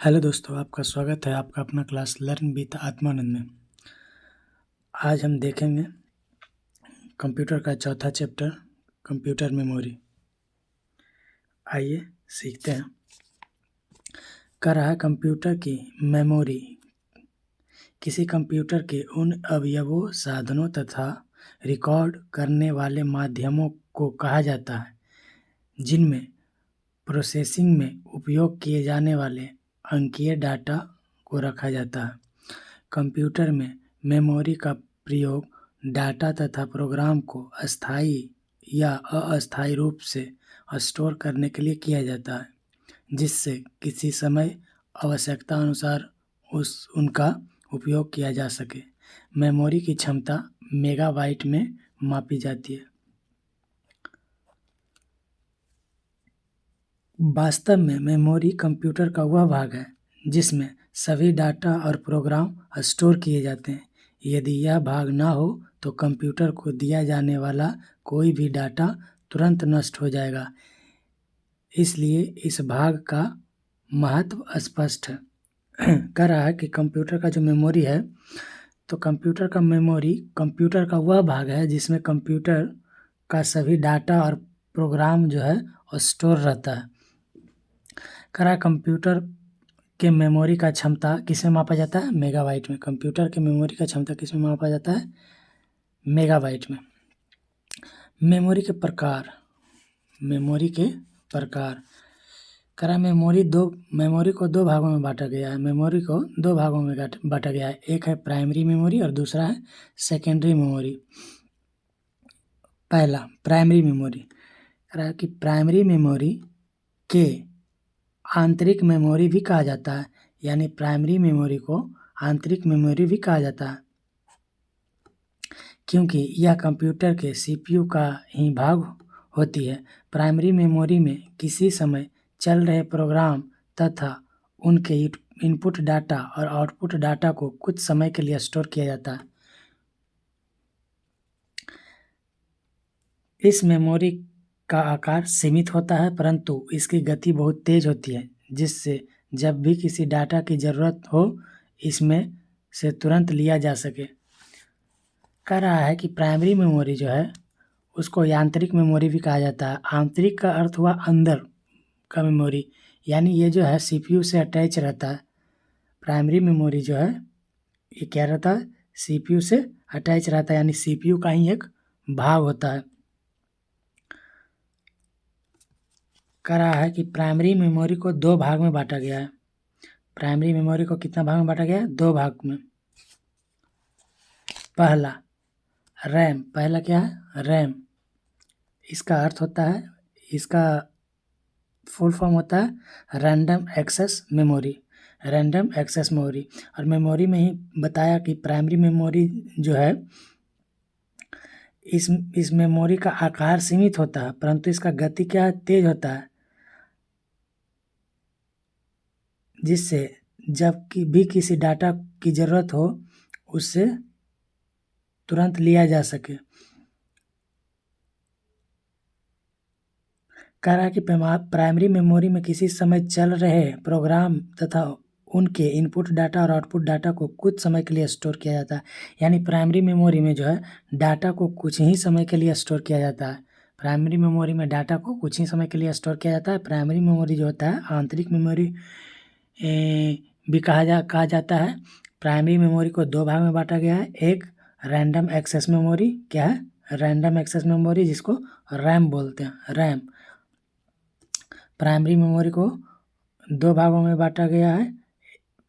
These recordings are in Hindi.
हेलो दोस्तों, आपका स्वागत है आपका अपना क्लास लर्न विद आत्मानंद में। आज हम देखेंगे कंप्यूटर का चौथा चैप्टर कंप्यूटर मेमोरी। आइए सीखते हैं। कह रहा है कंप्यूटर की मेमोरी किसी कंप्यूटर के उन अवयवों, साधनों तथा रिकॉर्ड करने वाले माध्यमों को कहा जाता है जिनमें प्रोसेसिंग में उपयोग किए जाने वाले अंकीय डाटा को रखा जाता है। कंप्यूटर में मेमोरी का प्रयोग डाटा तथा प्रोग्राम को अस्थायी या अस्थायी रूप से स्टोर करने के लिए किया जाता है, जिससे किसी समय आवश्यकता अनुसार उनका उपयोग किया जा सके। मेमोरी की क्षमता मेगाबाइट में मापी जाती है। वास्तव में मेमोरी कंप्यूटर का वह भाग है जिसमें सभी डाटा और प्रोग्राम स्टोर किए जाते हैं। यदि यह भाग ना हो तो कंप्यूटर को दिया जाने वाला कोई भी डाटा तुरंत नष्ट हो जाएगा। इसलिए इस भाग का महत्व स्पष्ट है। कह रहा है कि कंप्यूटर का जो मेमोरी है, तो कंप्यूटर का मेमोरी कंप्यूटर का वह भाग है जिसमें कंप्यूटर का सभी डाटा और प्रोग्राम जो है स्टोर रहता है। कह रहा है कंप्यूटर के मेमोरी का क्षमता किस में मापा जाता है? मेगाबाइट में। कंप्यूटर के मेमोरी का क्षमता किस में मापा जाता है? मेगाबाइट में। मेमोरी के प्रकार कह रहा मेमोरी को दो भागों में बांटा गया है। एक है प्राइमरी मेमोरी और दूसरा है सेकेंडरी मेमोरी। पहला प्राइमरी मेमोरी। कह रहा है कि प्राइमरी मेमोरी के आंतरिक मेमोरी भी कहा जाता है, यानी प्राइमरी मेमोरी को आंतरिक मेमोरी भी कहा जाता है, क्योंकि यह कंप्यूटर के सीपीयू का ही भाग होती है। प्राइमरी मेमोरी में किसी समय चल रहे प्रोग्राम तथा उनके इनपुट डाटा और आउटपुट डाटा को कुछ समय के लिए स्टोर किया जाता है। इस मेमोरी का आकार सीमित होता है, परंतु इसकी गति बहुत तेज होती है, जिससे जब भी किसी डाटा की ज़रूरत हो इसमें से तुरंत लिया जा सके। कह रहा है कि प्राइमरी मेमोरी जो है उसको आंतरिक मेमोरी भी कहा जाता है। आंतरिक का अर्थ हुआ अंदर का मेमोरी, यानी ये जो है सीपीयू से अटैच रहता है। प्राइमरी मेमोरी जो है ये क्या रहता है? सीपीयू से अटैच रहता है, यानी सीपीयू का ही एक भाग होता है। कह रहा है कि प्राइमरी मेमोरी को दो भाग में बांटा गया है। प्राइमरी मेमोरी को कितना भाग में बांटा गया है? दो भाग में। पहला रैम। पहला क्या है? रैम। इसका अर्थ होता है, इसका फुल फॉर्म होता है random access memory. Random access memory. और मेमोरी में ही बताया कि प्राइमरी मेमोरी जो है इस मेमोरी का आकार सीमित होता है, परंतु इसका गति क्या है? तेज होता है, जिससे जब भी किसी डाटा की ज़रूरत हो उससे तुरंत लिया जा सके। कह रहा है कि प्राइमरी मेमोरी में किसी समय चल रहे प्रोग्राम तथा उनके इनपुट डाटा और आउटपुट डाटा को कुछ समय के लिए स्टोर किया जाता है। यानी प्राइमरी मेमोरी में जो है डाटा को कुछ ही समय के लिए स्टोर किया जाता है। प्राइमरी मेमोरी में डाटा को कुछ ही समय के लिए स्टोर किया जाता है। प्राइमरी मेमोरी जो होता है आंतरिक मेमोरी भी कहा जाता है। प्राइमरी मेमोरी को दो भाग में बांटा गया है। एक रैंडम एक्सेस मेमोरी। क्या है? रैंडम एक्सेस मेमोरी, जिसको रैम बोलते हैं। रैम। प्राइमरी मेमोरी को दो भागों में बांटा गया है।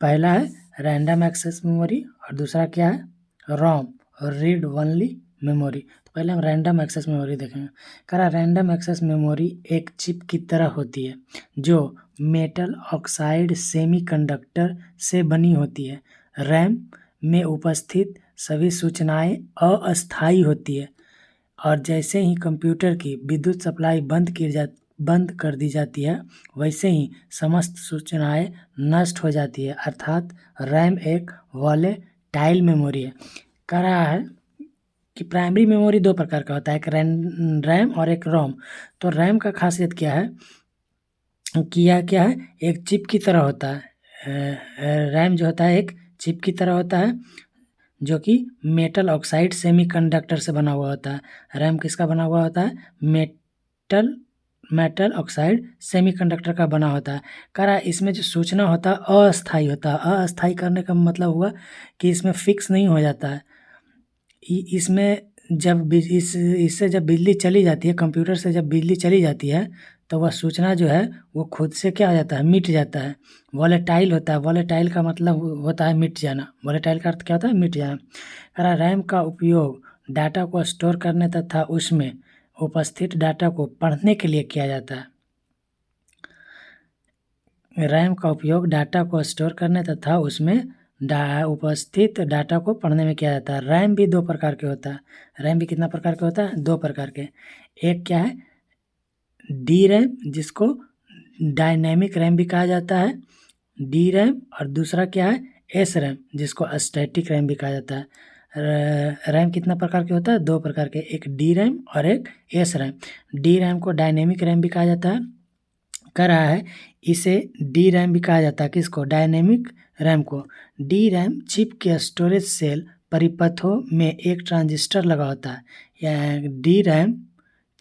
पहला है रैंडम एक्सेस मेमोरी और दूसरा क्या है? रोम, रीड ओनली मेमोरी। तो पहले हम रैंडम एक्सेस मेमोरी देखेंगे। कह रहा रैंडम एक्सेस मेमोरी एक चिप की तरह होती है जो मेटल ऑक्साइड सेमीकंडक्टर से बनी होती है। रैम में उपस्थित सभी सूचनाएं अस्थायी होती है और जैसे ही कंप्यूटर की विद्युत सप्लाई बंद कर दी जाती है, वैसे ही समस्त सूचनाएं नष्ट हो जाती है। अर्थात रैम एक वॉलेटाइल मेमोरी है। कह रहा है कि प्राइमरी मेमोरी दो प्रकार का होता है, एक रैम और एक रोम। तो रैम का खासियत क्या है कि यह क्या है? एक चिप की तरह होता है। रैम जो होता है एक चिप की तरह होता है जो कि मेटल ऑक्साइड सेमीकंडक्टर से बना हुआ होता है। रैम किसका बना हुआ होता है? मेटल ऑक्साइड सेमीकंडक्टर का बना होता है। कह रहा है इसमें जो सूचना होता है अस्थायी होता है। अस्थायी करने का मतलब हुआ कि इसमें फिक्स नहीं हो जाता है। इसमें जब इससे जब बिजली चली जाती है, कंप्यूटर से जब बिजली चली जाती है तो वह सूचना जो है वो खुद से क्या हो जाता है? मिट जाता है। वोलेटाइल होता है। वोलेटाइल का मतलब होता है मिट जाना। वोलेटाइल का अर्थ क्या होता है? मिट जाना। कह रहा रैम का उपयोग डाटा को स्टोर करने तथा उसमें उपस्थित डाटा को पढ़ने के लिए किया जाता है। रैम का उपयोग डाटा को स्टोर करने तथा उसमें उपस्थित डाटा को पढ़ने में किया जाता है। रैम भी 2 प्रकार के होता है। रैम भी कितना प्रकार का होता है? 2 प्रकार के। एक क्या है? डी रैम, जिसको डायनेमिक रैम भी कहा जाता है, डी रैम। और दूसरा क्या है? एस रैम, जिसको स्टैटिक रैम भी कहा जाता है। रैम कितना प्रकार के होता है? 2 प्रकार के, एक डी रैम और एक एस रैम। डी रैम को डायनेमिक रैम भी कहा जाता है। कह रहा है इसे डी रैम भी कहा जाता है। किसको? डायनेमिक रैम को। डी रैम चिप के स्टोरेज सेल परिपथों में एक ट्रांजिस्टर लगा होता है। या डी रैम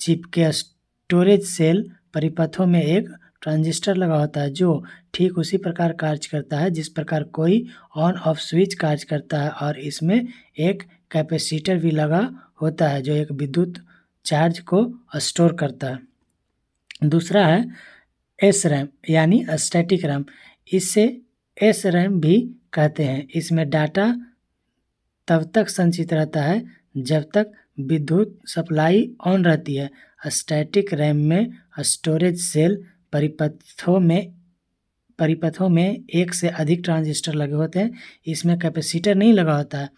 चिप के स्टोरेज सेल परिपथों में एक ट्रांजिस्टर लगा होता है जो ठीक उसी प्रकार कार्य करता है जिस प्रकार कोई ऑन ऑफ स्विच कार्य करता है, और इसमें एक कैपेसिटर भी लगा होता है जो एक विद्युत चार्ज को स्टोर करता है। दूसरा है एस रैम यानी स्टैटिक रैम। इससे एस रैम भी कहते हैं। इसमें डाटा तब तक संचित रहता है जब तक विद्युत सप्लाई ऑन रहती है। स्टैटिक रैम में स्टोरेज सेल परिपथों में एक से अधिक ट्रांजिस्टर लगे होते हैं। इसमें कैपेसिटर नहीं लगा होता है।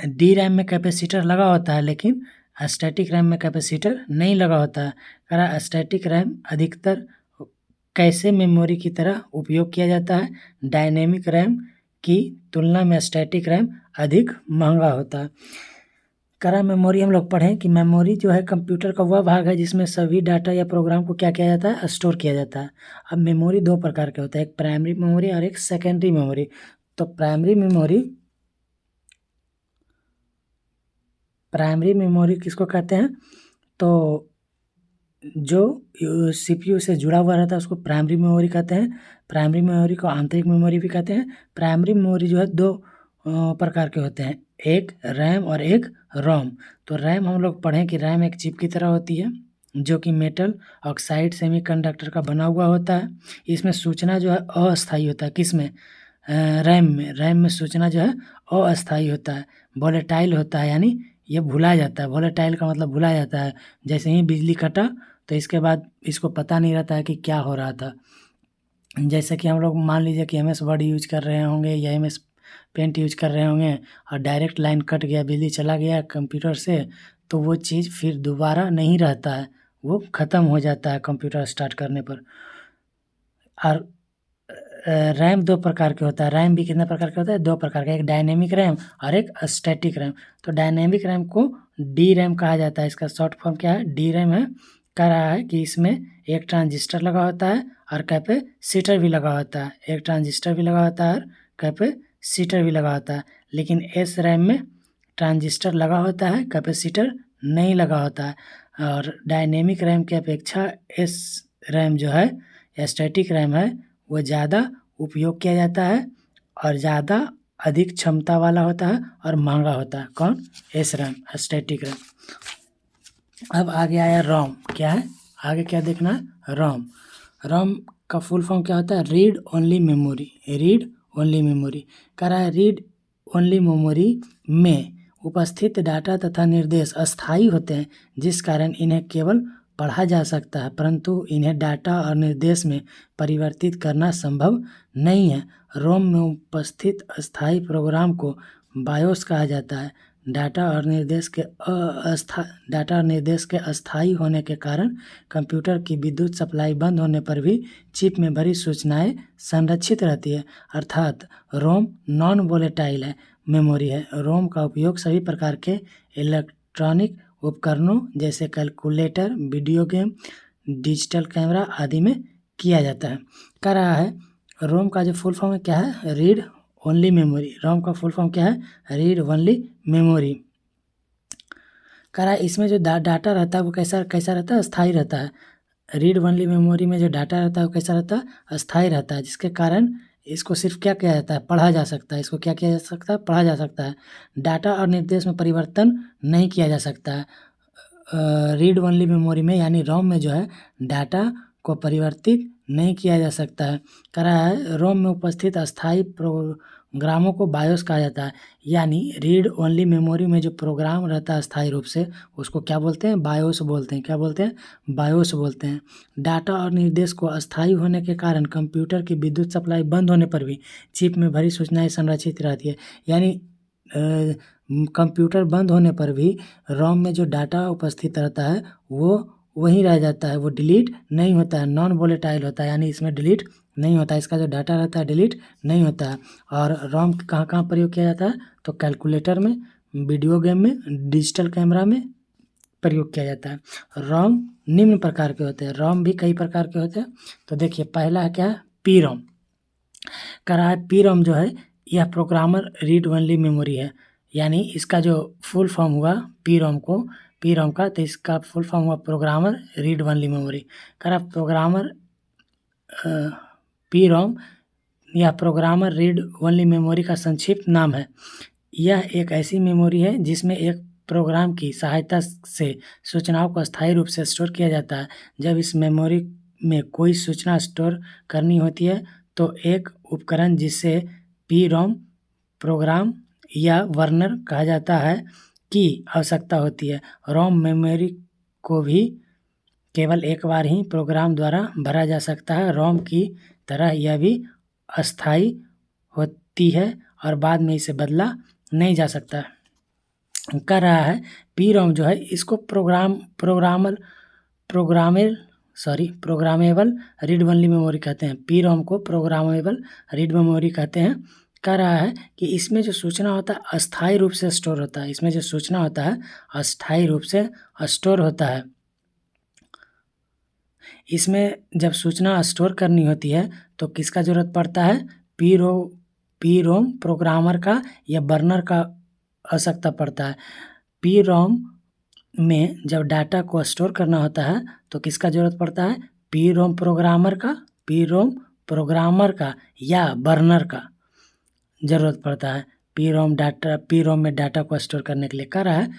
डी रैम में कैपेसिटर लगा होता है लेकिन स्टैटिक रैम में कैपेसिटर नहीं लगा होता है। कह रहा स्टैटिक रैम अधिकतर कैसे मेमोरी की तरह उपयोग किया जाता है? डायनेमिक रैम की तुलना में स्टैटिक रैम अधिक महंगा होता है। कह रहा मेमोरी हम लोग पढ़ें कि मेमोरी जो है कंप्यूटर का वह भाग है जिसमें सभी डाटा या प्रोग्राम को क्या किया जाता है? स्टोर किया जाता है। अब मेमोरी 2 प्रकार के होते हैं, एक प्राइमरी मेमोरी और एक सेकेंडरी मेमोरी। तो प्राइमरी मेमोरी किसको कहते हैं? तो जो सीपीयू से जुड़ा हुआ रहता है उसको प्राइमरी मेमोरी कहते हैं। प्राइमरी मेमोरी को आंतरिक मेमोरी भी कहते हैं। प्राइमरी मेमोरी जो है 2 प्रकार के होते हैं, एक रैम और एक रोम। तो रैम हम लोग पढ़ें कि रैम एक चिप की तरह होती है जो कि मेटल ऑक्साइड सेमीकंडक्टर का बना हुआ होता है। इसमें सूचना जो है अस्थायी होता है। किसमें? रैम में सूचना जो है अस्थायी होता है। वोलेटाइल होता है यानी ये भुला जाता है। वोलेटाइल का मतलब भुला जाता है। जैसे ही बिजली कटा तो इसके बाद इसको पता नहीं रहता है कि क्या हो रहा था। जैसे कि हम लोग मान लीजिए कि MS वर्ड यूज कर रहे होंगे या MS पेंट यूज कर रहे होंगे और डायरेक्ट लाइन कट गया, बिजली चला गया कंप्यूटर से, तो वो चीज़ फिर दोबारा नहीं रहता है, वो ख़त्म हो जाता है कंप्यूटर स्टार्ट करने पर। और रैम 2 प्रकार के होता है। रैम भी कितने प्रकार के होता है? 2 प्रकार का, एक डायनेमिक रैम और एक स्टैटिक रैम। तो डायनेमिक रैम को डी रैम कहा जाता है। इसका शॉर्ट फॉर्म क्या है? डी रैम है। कह रहा है कि इसमें एक ट्रांजिस्टर लगा होता है और कैपेसिटर भी लगा होता है। एक ट्रांजिस्टर भी लगा होता है और कैपेसिटर भी लगा होता है। लेकिन एस रैम में ट्रांजिस्टर लगा होता है, कैपेसिटर नहीं लगा होता है। और डायनेमिक रैम की अपेक्षा एस रैम जो है या स्टैटिक रैम है वो ज़्यादा उपयोग किया जाता है और ज़्यादा अधिक क्षमता वाला होता है और महंगा होता है। कौन? S RAM, static RAM. अब आगे आया रोम। क्या है आगे? क्या देखना है? रोम। रोम का फुल फॉर्म क्या होता है? Read only memory. Read only memory. कह रहा है रीड ओनली मेमोरी में उपस्थित डाटा तथा निर्देश अस्थायी होते हैं जिस कारण इन्हें केवल पढ़ा जा सकता है परंतु इन्हें डाटा और निर्देश में परिवर्तित करना संभव नहीं है। रोम में उपस्थित अस्थायी प्रोग्राम को बायोस कहा जाता है। डाटा और निर्देश के अस्थायी होने के कारण कंप्यूटर की विद्युत सप्लाई बंद होने पर भी चिप में भरी सूचनाएं संरक्षित रहती है। अर्थात रोम नॉन वोलेटाइल मेमोरी है। रोम का उपयोग सभी प्रकार के इलेक्ट्रॉनिक उपकरणों जैसे calculator, video game, digital camera आदि में किया जाता है। कह रहा है रोम का जो फुल फॉर्म है क्या है, रीड ओनली मेमोरी। रोम का फुल फॉर्म क्या है, रीड ओनली मेमोरी। कह रहा है इसमें जो डाटा रहता है वो कैसा कैसा रहता है, अस्थाई रहता है। रीड ओनली मेमोरी में जो डाटा रहता है वो कैसा रहता है, अस्थाई रहता है, जिसके कारण इसको सिर्फ क्या किया जाता है, पढ़ा जा सकता है। इसको क्या किया जा सकता है, पढ़ा जा सकता है। डाटा और निर्देश में परिवर्तन नहीं किया जा सकता है। रीड ओनली मेमोरी में यानी रोम में जो है डाटा को परिवर्तित नहीं किया जा सकता है। कह रहा है रोम में उपस्थित अस्थाई प्रोग्रामों को बायोस कहा जाता है। यानी रीड ओनली मेमोरी में जो प्रोग्राम रहता है अस्थाई रूप से, उसको क्या बोलते हैं, बायोस बोलते हैं। क्या बोलते हैं, बायोस बोलते हैं। डाटा और निर्देश को अस्थाई होने के कारण कंप्यूटर की विद्युत सप्लाई बंद होने पर भी चिप में भरी सूचनाएं संरक्षित रहती है। यानी कंप्यूटर बंद होने पर भी रोम में जो डाटा उपस्थित रहता है वो वहीं रह जाता है, वो डिलीट नहीं होता है, नॉन वोलेटाइल होता है, यानी इसमें डिलीट नहीं होता है। इसका जो डाटा रहता है डिलीट नहीं होता है। और रोम कहाँ कहाँ प्रयोग किया जाता है, तो कैलकुलेटर में, वीडियो गेम में, डिजिटल कैमरा में प्रयोग किया जाता है। रोम निम्न प्रकार के होते हैं। रोम भी कई प्रकार के होते हैं। तो देखिए पहला है क्या है, पी रोम। कह रहा है पी रोम जो है यह प्रोग्रामर रीड ओनली मेमोरी है। यानी इसका जो फुल फॉर्म हुआ पी रोम का, तो इसका फुल फॉर्म हुआ प्रोग्रामर रीड ओनली मेमोरी। कह रहा प्रोग्रामर पी रोम या प्रोग्रामर रीड ओनली मेमोरी का संक्षिप्त नाम है। यह एक ऐसी मेमोरी है जिसमें एक प्रोग्राम की सहायता से सूचनाओं को अस्थायी रूप से स्टोर किया जाता है। जब इस मेमोरी में कोई सूचना स्टोर करनी होती है तो एक उपकरण जिसे पी रोम प्रोग्राम या वर्नर कहा जाता है की आवश्यकता होती है। रोम मेमोरी को भी केवल एक बार ही प्रोग्राम द्वारा भरा जा सकता है। रोम की तरह यह भी अस्थाई होती है और बाद में इसे बदला नहीं जा सकता। कर रहा है पी रोम जो है इसको प्रोग्रामेबल रीड ओनली मेमोरी कहते हैं। पी रोम को प्रोग्रामेबल रीड मेमोरी कहते हैं। कह रहा है कि इसमें जो सूचना होता है अस्थायी रूप से स्टोर होता है। इसमें जो सूचना होता है अस्थायी रूप से स्टोर होता है। इसमें जब सूचना स्टोर करनी होती है तो किसका ज़रूरत पड़ता है, पी रोम प्रोग्रामर का या बर्नर का आवश्यकता पड़ता है। पी रोम में जब डाटा को स्टोर करना होता है तो किसका ज़रूरत पड़ता है, पी रोम प्रोग्रामर का या बर्नर का ज़रूरत पड़ता है। पी रोम में डाटा को स्टोर करने के लिए। कह रहा है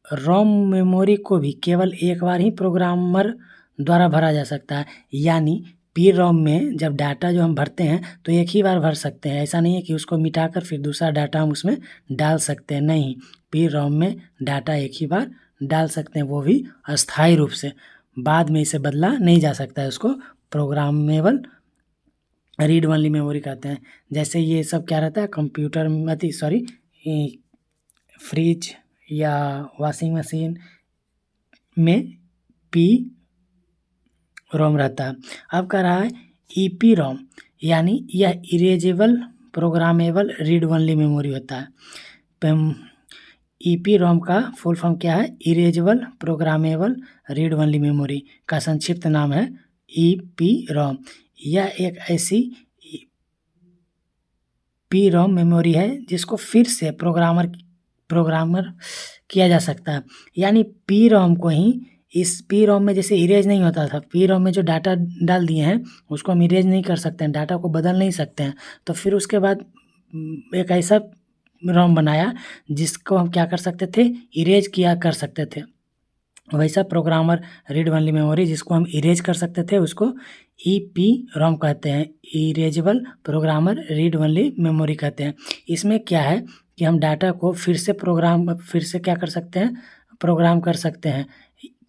रोम मेमोरी को भी केवल एक बार ही प्रोग्रामर द्वारा भरा जा सकता है। यानी पी रोम में जब डाटा जो हम भरते हैं तो एक ही बार भर सकते हैं। ऐसा नहीं है कि उसको मिटाकर फिर दूसरा डाटा हम उसमें डाल सकते हैं, नहीं। पी रोम में डाटा एक ही बार डाल सकते हैं, वो भी अस्थायी रूप से। बाद में इसे बदला नहीं जा सकता है। उसको प्रोग्रामेबल रीड ओनली मेमोरी कहते हैं। जैसे ये सब क्या रहता है, कंप्यूटर फ्रिज या वॉशिंग मशीन में पी रोम रहता है। अब कह रहा है ई पी रोम, यानी यह erasable programmable read only memory होता है। ई पी रोम का फुल फॉर्म क्या है, erasable programmable read only memory का संक्षिप्त नाम है ई पी रोम। यह एक ऐसी पी रोम मेमोरी है जिसको फिर से प्रोग्रामर किया जा सकता है। यानी पी रोम को ही, इस पी रोम में जैसे इरेज नहीं होता था, पी रोम में जो डाटा डाल दिए हैं उसको हम इरेज नहीं कर सकते हैं, डाटा को बदल नहीं सकते हैं। तो फिर उसके बाद एक ऐसा रोम बनाया जिसको हम क्या कर सकते थे, इरेज किया कर सकते थे। वैसा प्रोग्रामर रीड ओनली मेमोरी जिसको हम इरेज कर सकते थे उसको ई पी रोम कहते हैं, erasable programmer read only memory कहते हैं। इसमें क्या है कि हम डाटा को फिर से क्या कर सकते हैं, प्रोग्राम कर सकते हैं।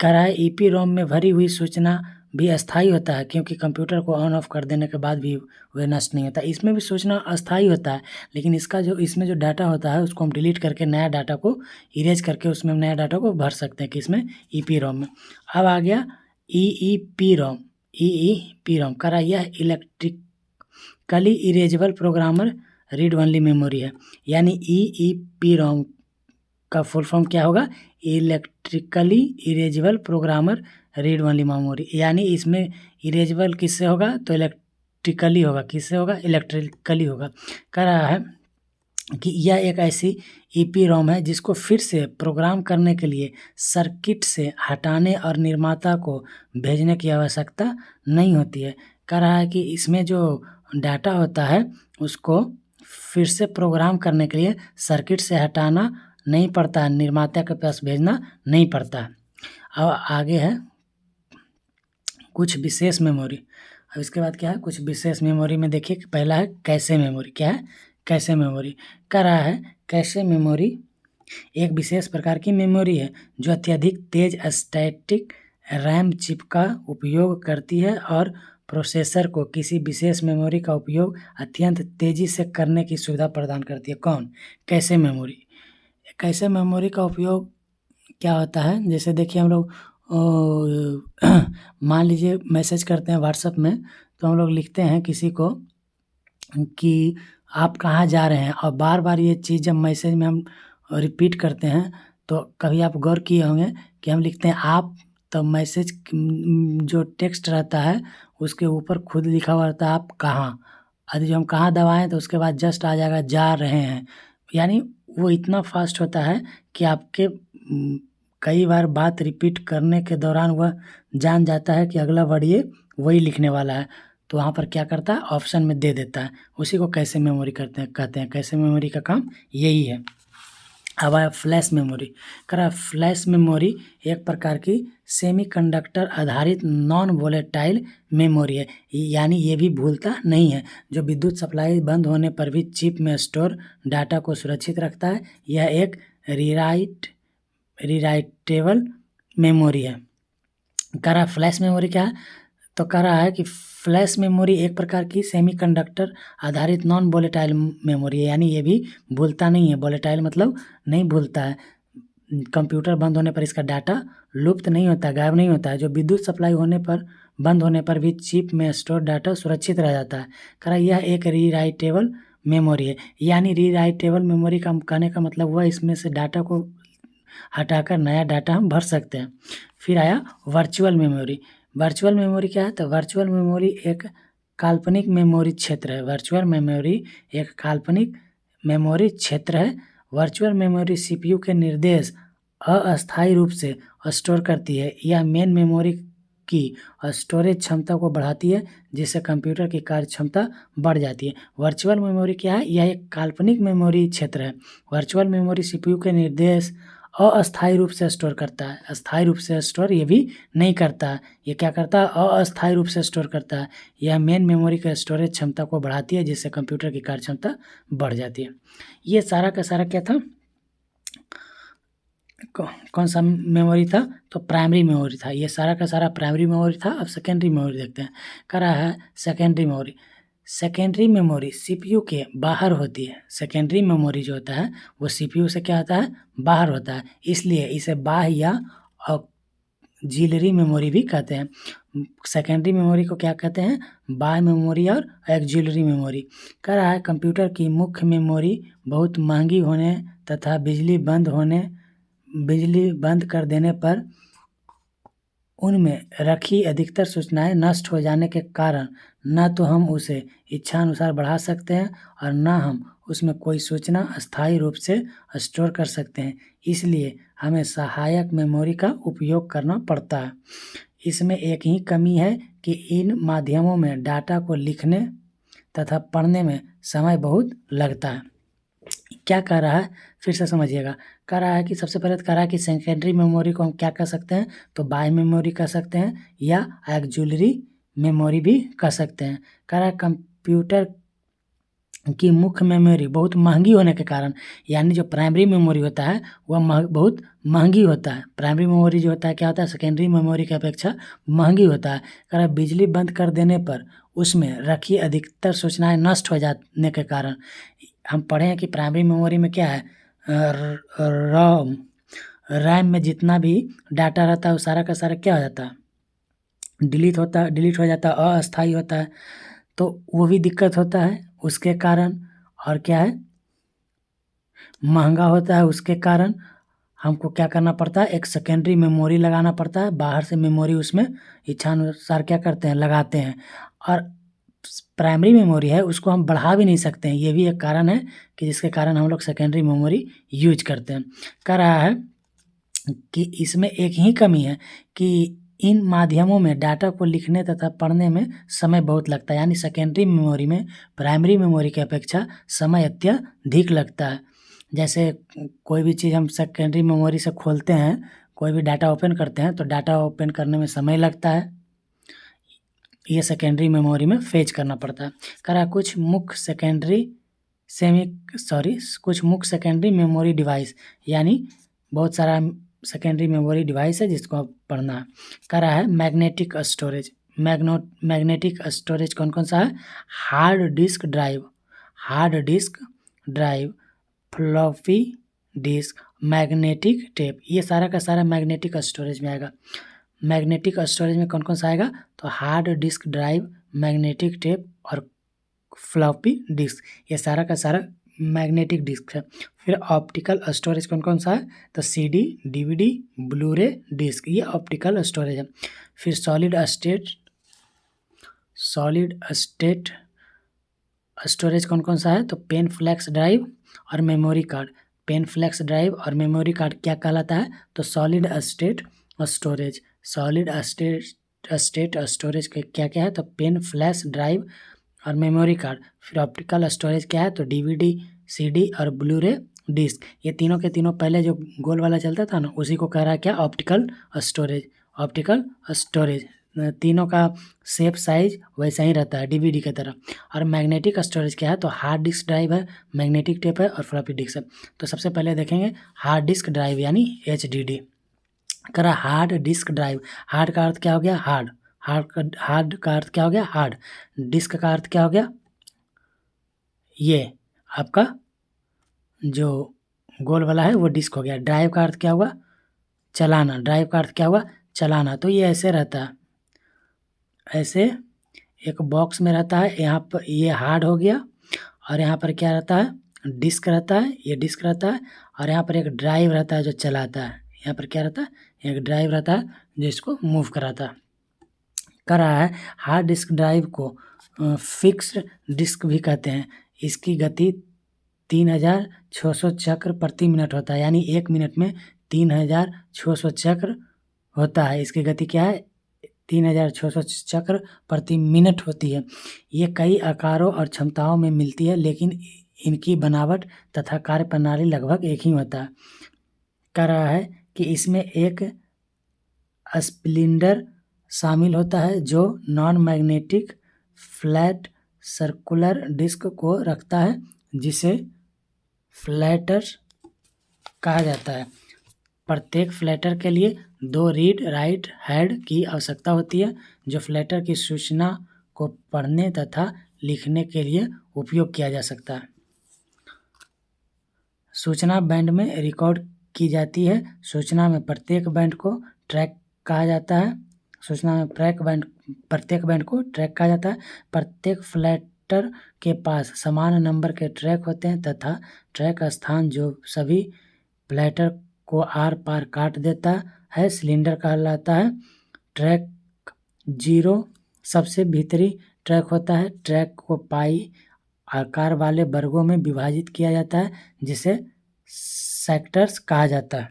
कह रहा है ई पी रोम में भरी हुई सूचना भी अस्थायी होता है क्योंकि कंप्यूटर को ऑन ऑफ कर देने के बाद भी वह नष्ट नहीं होता। इसमें भी सूचना अस्थायी होता है, लेकिन इसमें जो डाटा होता है उसको हम डिलीट करके नया डाटा को इरेज करके उसमें नया डाटा को भर सकते हैं, किसमें, ई पी रोम में। अब आ गया ई पी रोम। कह रहा यह electrically erasable programmer read only memory है। यानी ई पी रोम का फुल फॉर्म क्या होगा, electrically erasable programmer read only memory. यानी इसमें इरेजेबल किससे होगा, तो इलेक्ट्रिकली होगा। किससे होगा? इलेक्ट्रिकली होगा। कह रहा है कि यह एक ऐसी ईपीरोम है जिसको फिर से प्रोग्राम करने के लिए सर्किट से हटाने और निर्माता को भेजने की आवश्यकता नहीं होती है। कह रहा है कि इसमें जो डाटा होता है उसको फिर से प्रोग्राम करने के लिए सर्किट से हटाना नहीं पड़ता है, निर्माता के पास भेजना नहीं पड़ता है। अब आगे है कुछ विशेष मेमोरी। अब इसके बाद क्या है? कुछ विशेष मेमोरी में देखिए कि पहला है कैशे मेमोरी। क्या है? Cache memory. कह रहा है कैशे मेमोरी एक विशेष प्रकार की मेमोरी है जो अत्यधिक तेज स्टैटिक रैम चिप का उपयोग करती है और प्रोसेसर को किसी विशेष मेमोरी का उपयोग अत्यंत तेजी से करने की सुविधा प्रदान करती है। कौन? Cache memory. कैशे मेमोरी का उपयोग क्या होता है? जैसे देखिए हम लोग मान लीजिए मैसेज करते हैं व्हाट्सएप में, तो हम लोग लिखते हैं किसी को कि आप कहाँ जा रहे हैं, और बार बार ये चीज़ जब मैसेज में हम रिपीट करते हैं तो कभी आप गौर किए होंगे कि हम लिखते हैं आप, तो मैसेज जो टेक्स्ट रहता है उसके ऊपर खुद लिखा हुआ रहता है आप कहाँ। यदि जो हम कहाँ दबाएं तो उसके बाद जस्ट आ जाएगा जा रहे हैं। यानी वो इतना फास्ट होता है कि आपके कई बार बात रिपीट करने के दौरान वह जान जाता है कि अगला वर्ड ये वही लिखने वाला है, तो वहाँ पर क्या करता है? ऑप्शन में दे देता है। उसी को कैशे मेमोरी कहते हैं। कैशे मेमोरी का काम यही है। अब आया फ्लैश मेमोरी। कह रहा है फ्लैश मेमोरी एक प्रकार की सेमीकंडक्टर आधारित नॉन वोलेटाइल मेमोरी है, यानी ये भी भूलता नहीं है, जो विद्युत सप्लाई बंद होने पर भी चिप में स्टोर डाटा को सुरक्षित रखता है। यह एक रीराइटेबल मेमोरी है। कह रहा है फ्लैश मेमोरी क्या है? तो कह रहा है कि फ्लैश मेमोरी एक प्रकार की सेमीकंडक्टर आधारित नॉन वोलेटाइल मेमोरी है, यानी ये भी भूलता नहीं है। वोलेटाइल मतलब नहीं भूलता है। कंप्यूटर बंद होने पर इसका डाटा लुप्त नहीं होता, गायब नहीं होता है। जो विद्युत सप्लाई होने पर बंद होने पर भी चिप में स्टोर डाटा सुरक्षित रह जाता है। कह रहा है यह एक रीराइटेबल मेमोरी है, यानी रीराइटेबल मेमोरी का कहने का मतलब हुआ इसमें से डाटा को हटाकर नया डाटा हम भर सकते हैं। फिर आया वर्चुअल मेमोरी। वर्चुअल मेमोरी क्या है? तो वर्चुअल मेमोरी एक काल्पनिक मेमोरी क्षेत्र है। वर्चुअल मेमोरी एक काल्पनिक मेमोरी क्षेत्र है। वर्चुअल मेमोरी सीपीयू के निर्देश अस्थायी रूप से स्टोर करती है। यह मेन मेमोरी की स्टोरेज क्षमता को बढ़ाती है, जिससे कंप्यूटर की कार्य क्षमता बढ़ जाती है। वर्चुअल मेमोरी क्या है? यह एक काल्पनिक मेमोरी क्षेत्र है। वर्चुअल मेमोरी सीपीयू के निर्देश अस्थायी रूप से स्टोर करता है। स्थायी रूप से स्टोर ये भी नहीं करता है। ये क्या करता है? अस्थायी रूप से स्टोर करता है। यह मेन मेमोरी के स्टोरेज क्षमता को बढ़ाती है, जिससे कंप्यूटर की कार्य क्षमता बढ़ जाती है। ये सारा का सारा क्या था? कौन सा मेमोरी था? तो प्राइमरी मेमोरी था। ये सारा का सारा प्राइमरी मेमोरी था। अब सेकेंडरी मेमोरी देखते हैं। कह रहा है secondary memory. Secondary memory CPU के बाहर होती है। सेकेंडरी मेमोरी जो होता है वो सीपीयू से क्या होता है? बाहर होता है, इसलिए इसे बाह्य या ऑक्सिलरी मेमोरी भी कहते हैं। सेकेंडरी मेमोरी को क्या कहते हैं? बाह्य मेमोरी और ऑक्सिलरी मेमोरी। कह रहा है कंप्यूटर की मुख्य मेमोरी बहुत महंगी होने तथा बिजली बंद कर देने पर उनमें रखी अधिकतर सूचनाएं नष्ट हो जाने के कारण न तो हम उसे इच्छानुसार बढ़ा सकते हैं और न हम उसमें कोई सूचना अस्थायी रूप से स्टोर कर सकते हैं। इसलिए हमें सहायक मेमोरी का उपयोग करना पड़ता है। इसमें एक ही कमी है कि इन माध्यमों में डाटा को लिखने तथा पढ़ने में समय बहुत लगता है। क्या कह रहा है? फिर से समझिएगा। कह रहा है कि सबसे पहले कह रहा है कि सेकेंडरी मेमोरी को हम क्या कह सकते हैं? तो बाह्य मेमोरी कह सकते हैं या ऑक्सिलरी मेमोरी भी कह सकते हैं। कह रहा है कंप्यूटर की मुख्य मेमोरी बहुत महंगी होने के कारण, यानी जो प्राइमरी मेमोरी होता है वह बहुत महंगी होता है। प्राइमरी मेमोरी जो होता है क्या होता है? सेकेंडरी मेमोरी की अपेक्षा महंगी होता है। कह रहा है बिजली बंद कर देने पर उसमें रखी अधिकतर सूचनाएं नष्ट हो जाने के कारण, हम पढ़े हैं कि प्राइमरी मेमोरी में क्या है? रैम में जितना भी डाटा रहता है वो सारा का सारा क्या हो जाता है? डिलीट हो जाता है, अस्थायी होता है, तो वो भी दिक्कत होता है उसके कारण। और क्या है? महंगा होता है, उसके कारण हमको क्या करना पड़ता है? एक सेकेंडरी मेमोरी लगाना पड़ता है। बाहर से मेमोरी उसमें इच्छानुसार क्या करते हैं? लगाते हैं। और प्राइमरी मेमोरी है उसको हम बढ़ा भी नहीं सकते हैं, ये भी एक कारण है कि जिसके कारण हम लोग सेकेंडरी मेमोरी यूज करते हैं। कह रहा है कि इसमें एक ही कमी है कि इन माध्यमों में डाटा को लिखने तथा पढ़ने में समय बहुत लगता है, यानी सेकेंडरी मेमोरी में प्राइमरी मेमोरी की अपेक्षा समय अत्यधिक लगता है। जैसे कोई भी चीज़ हम सेकेंडरी मेमोरी से खोलते हैं, कोई भी डाटा ओपन करते हैं तो डाटा ओपन करने में समय लगता है, ये सेकेंडरी मेमोरी में फेच करना पड़ता है। कह रहा है कुछ मुख्य सेकेंडरी मेमोरी डिवाइस, यानी बहुत सारा सेकेंडरी मेमोरी डिवाइस है जिसको आप पढ़ना है। कह रहा है मैग्नेटिक स्टोरेज कौन कौन सा है? Hard disk drive, floppy disk, magnetic tape, ये सारा का सारा मैग्नेटिक स्टोरेज में आएगा। मैग्नेटिक स्टोरेज में कौन कौन सा आएगा? तो hard disk drive, magnetic tape और फ्लॉपी डिस्क, ये सारा का सारा मैग्नेटिक डिस्क है। फिर ऑप्टिकल स्टोरेज कौन कौन सा है? तो CD, DVD, ब्लूरे डिस्क, ये ऑप्टिकल स्टोरेज है। फिर सॉलिड स्टेट स्टोरेज कौन कौन सा है? तो पेन फ्लैक्स ड्राइव और memory card. Pen flash drive और मेमोरी कार्ड क्या कहलाता है? तो सॉलिड स्टेट स्टोरेज के क्या क्या है? तो पेन फ्लैश ड्राइव और मेमोरी कार्ड। फिर ऑप्टिकल स्टोरेज क्या है? तो DVD, CD और ब्लूरे डिस्क, ये तीनों के तीनों पहले जो गोल वाला चलता था ना उसी को कह रहा है क्या? Optical storage. तीनों का शेप साइज वैसा ही रहता है DVD की तरह। और मैग्नेटिक स्टोरेज क्या है? तो हार्ड डिस्क ड्राइव है, मैग्नेटिक टेप है और फ्लॉपी डिस्क है। तो सबसे पहले देखेंगे हार्ड डिस्क ड्राइव यानी HDD। कह रहा हार्ड डिस्क ड्राइव, हार्ड का अर्थ क्या हो गया? हार्ड का अर्थ क्या हो गया? हार्ड। डिस्क का अर्थ क्या हो गया? ये आपका जो गोल वाला है वो डिस्क हो गया। ड्राइव का अर्थ क्या हुआ? चलाना। ड्राइव का अर्थ क्या हुआ? चलाना। तो ये ऐसे रहता है, ऐसे एक बॉक्स में रहता है, यहाँ पर ये हार्ड हो गया और यहाँ पर क्या रहता है? डिस्क रहता है, ये डिस्क रहता है और यहाँ पर एक ड्राइव रहता है जो चलाता है। यहाँ पर क्या रहता है? एक ड्राइव रहता है जो इसको मूव कराता है। कर रहा है हार्ड डिस्क ड्राइव को फिक्स्ड डिस्क भी कहते हैं। इसकी गति 3600 चक्र प्रति मिनट होता है, यानी 1 मिनट में 3600 चक्र होता है। इसकी गति क्या है? 3600 चक्र प्रति मिनट होती है। ये कई आकारों और क्षमताओं में मिलती है, लेकिन इनकी बनावट तथा कार्यप्रणाली लगभग एक ही होता है। कह रहा है कि इसमें एक स्प्लिंडर शामिल होता है जो non magnetic flat circular disc को रखता है, जिसे फ्लैटर कहा जाता है। प्रत्येक फ्लैटर के लिए 2 रीड राइट हेड की आवश्यकता होती है, जो फ्लैटर की सूचना को पढ़ने तथा लिखने के लिए उपयोग किया जा सकता है। सूचना बैंड में रिकॉर्ड की जाती है। सूचना में प्रत्येक बैंड को ट्रैक कहा जाता है। प्रत्येक बैंड को ट्रैक कहा जाता है। प्रत्येक फ्लैटर के पास समान नंबर के ट्रैक होते हैं तथा ट्रैक स्थान जो सभी फ्लैटर को आर पार काट देता है सिलेंडर कहलाता है। ट्रैक 0 सबसे भीतरी ट्रैक होता है। ट्रैक को पाई आकार वाले वर्गों में विभाजित किया जाता है, जिसे सेक्टर्स कहा जाता है।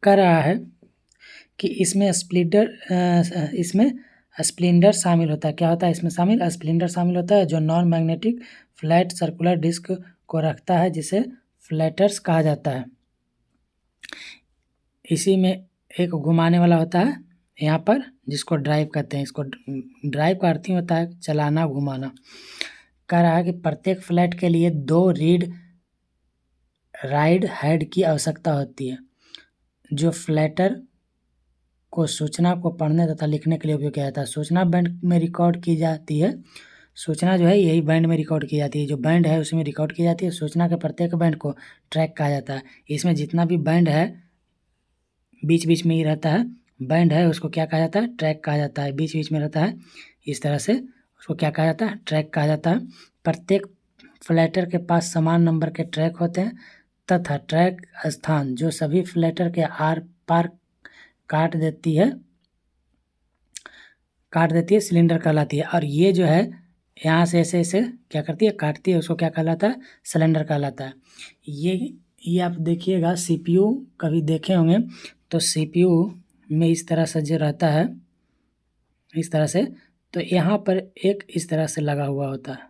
कह रहा है कि इसमें स्प्लिंडर शामिल होता है। क्या होता है इसमें शामिल? स्प्लिंडर शामिल होता है जो non magnetic flat circular disc को रखता है, जिसे फ्लैटर्स कहा जाता है। इसी में एक घुमाने वाला होता है यहाँ पर, जिसको ड्राइव कहते हैं। इसको ड्राइव का अर्थ ही होता है चलाना, घुमाना। कह रहा है कि प्रत्येक फ्लैट के लिए 2 रीड राइट हेड की आवश्यकता होती है, जो फ्लैटर को सूचना को पढ़ने तथा लिखने के लिए उपयोग किया जाता है। सूचना बैंड में रिकॉर्ड की जाती है। सूचना जो है यही बैंड में रिकॉर्ड की जाती है, जो बैंड है उसमें रिकॉर्ड की जाती है। सूचना के प्रत्येक बैंड को ट्रैक कहा जाता है। इसमें जितना भी बैंड है बीच बीच में ही रहता है, बैंड है उसको क्या कहा जाता है? ट्रैक कहा जाता है। बीच बीच में रहता है, इस तरह से उसको क्या कहा जाता है? ट्रैक कहा जाता है। प्रत्येक फ्लैटर के पास समान नंबर के ट्रैक होते हैं तथा ट्रैक स्थान जो सभी फ्लैटर के आर पार काट काट देती है, सिलेंडर कहलाती है। और ये जो है यहाँ से ऐसे ऐसे क्या करती है, काटती है, उसको क्या कहलाता है, सिलेंडर कहलाता है। ये आप देखिएगा CPU कभी देखे होंगे तो CPU में इस तरह से जो रहता है, इस तरह से, तो यहाँ पर एक इस तरह से लगा हुआ होता है,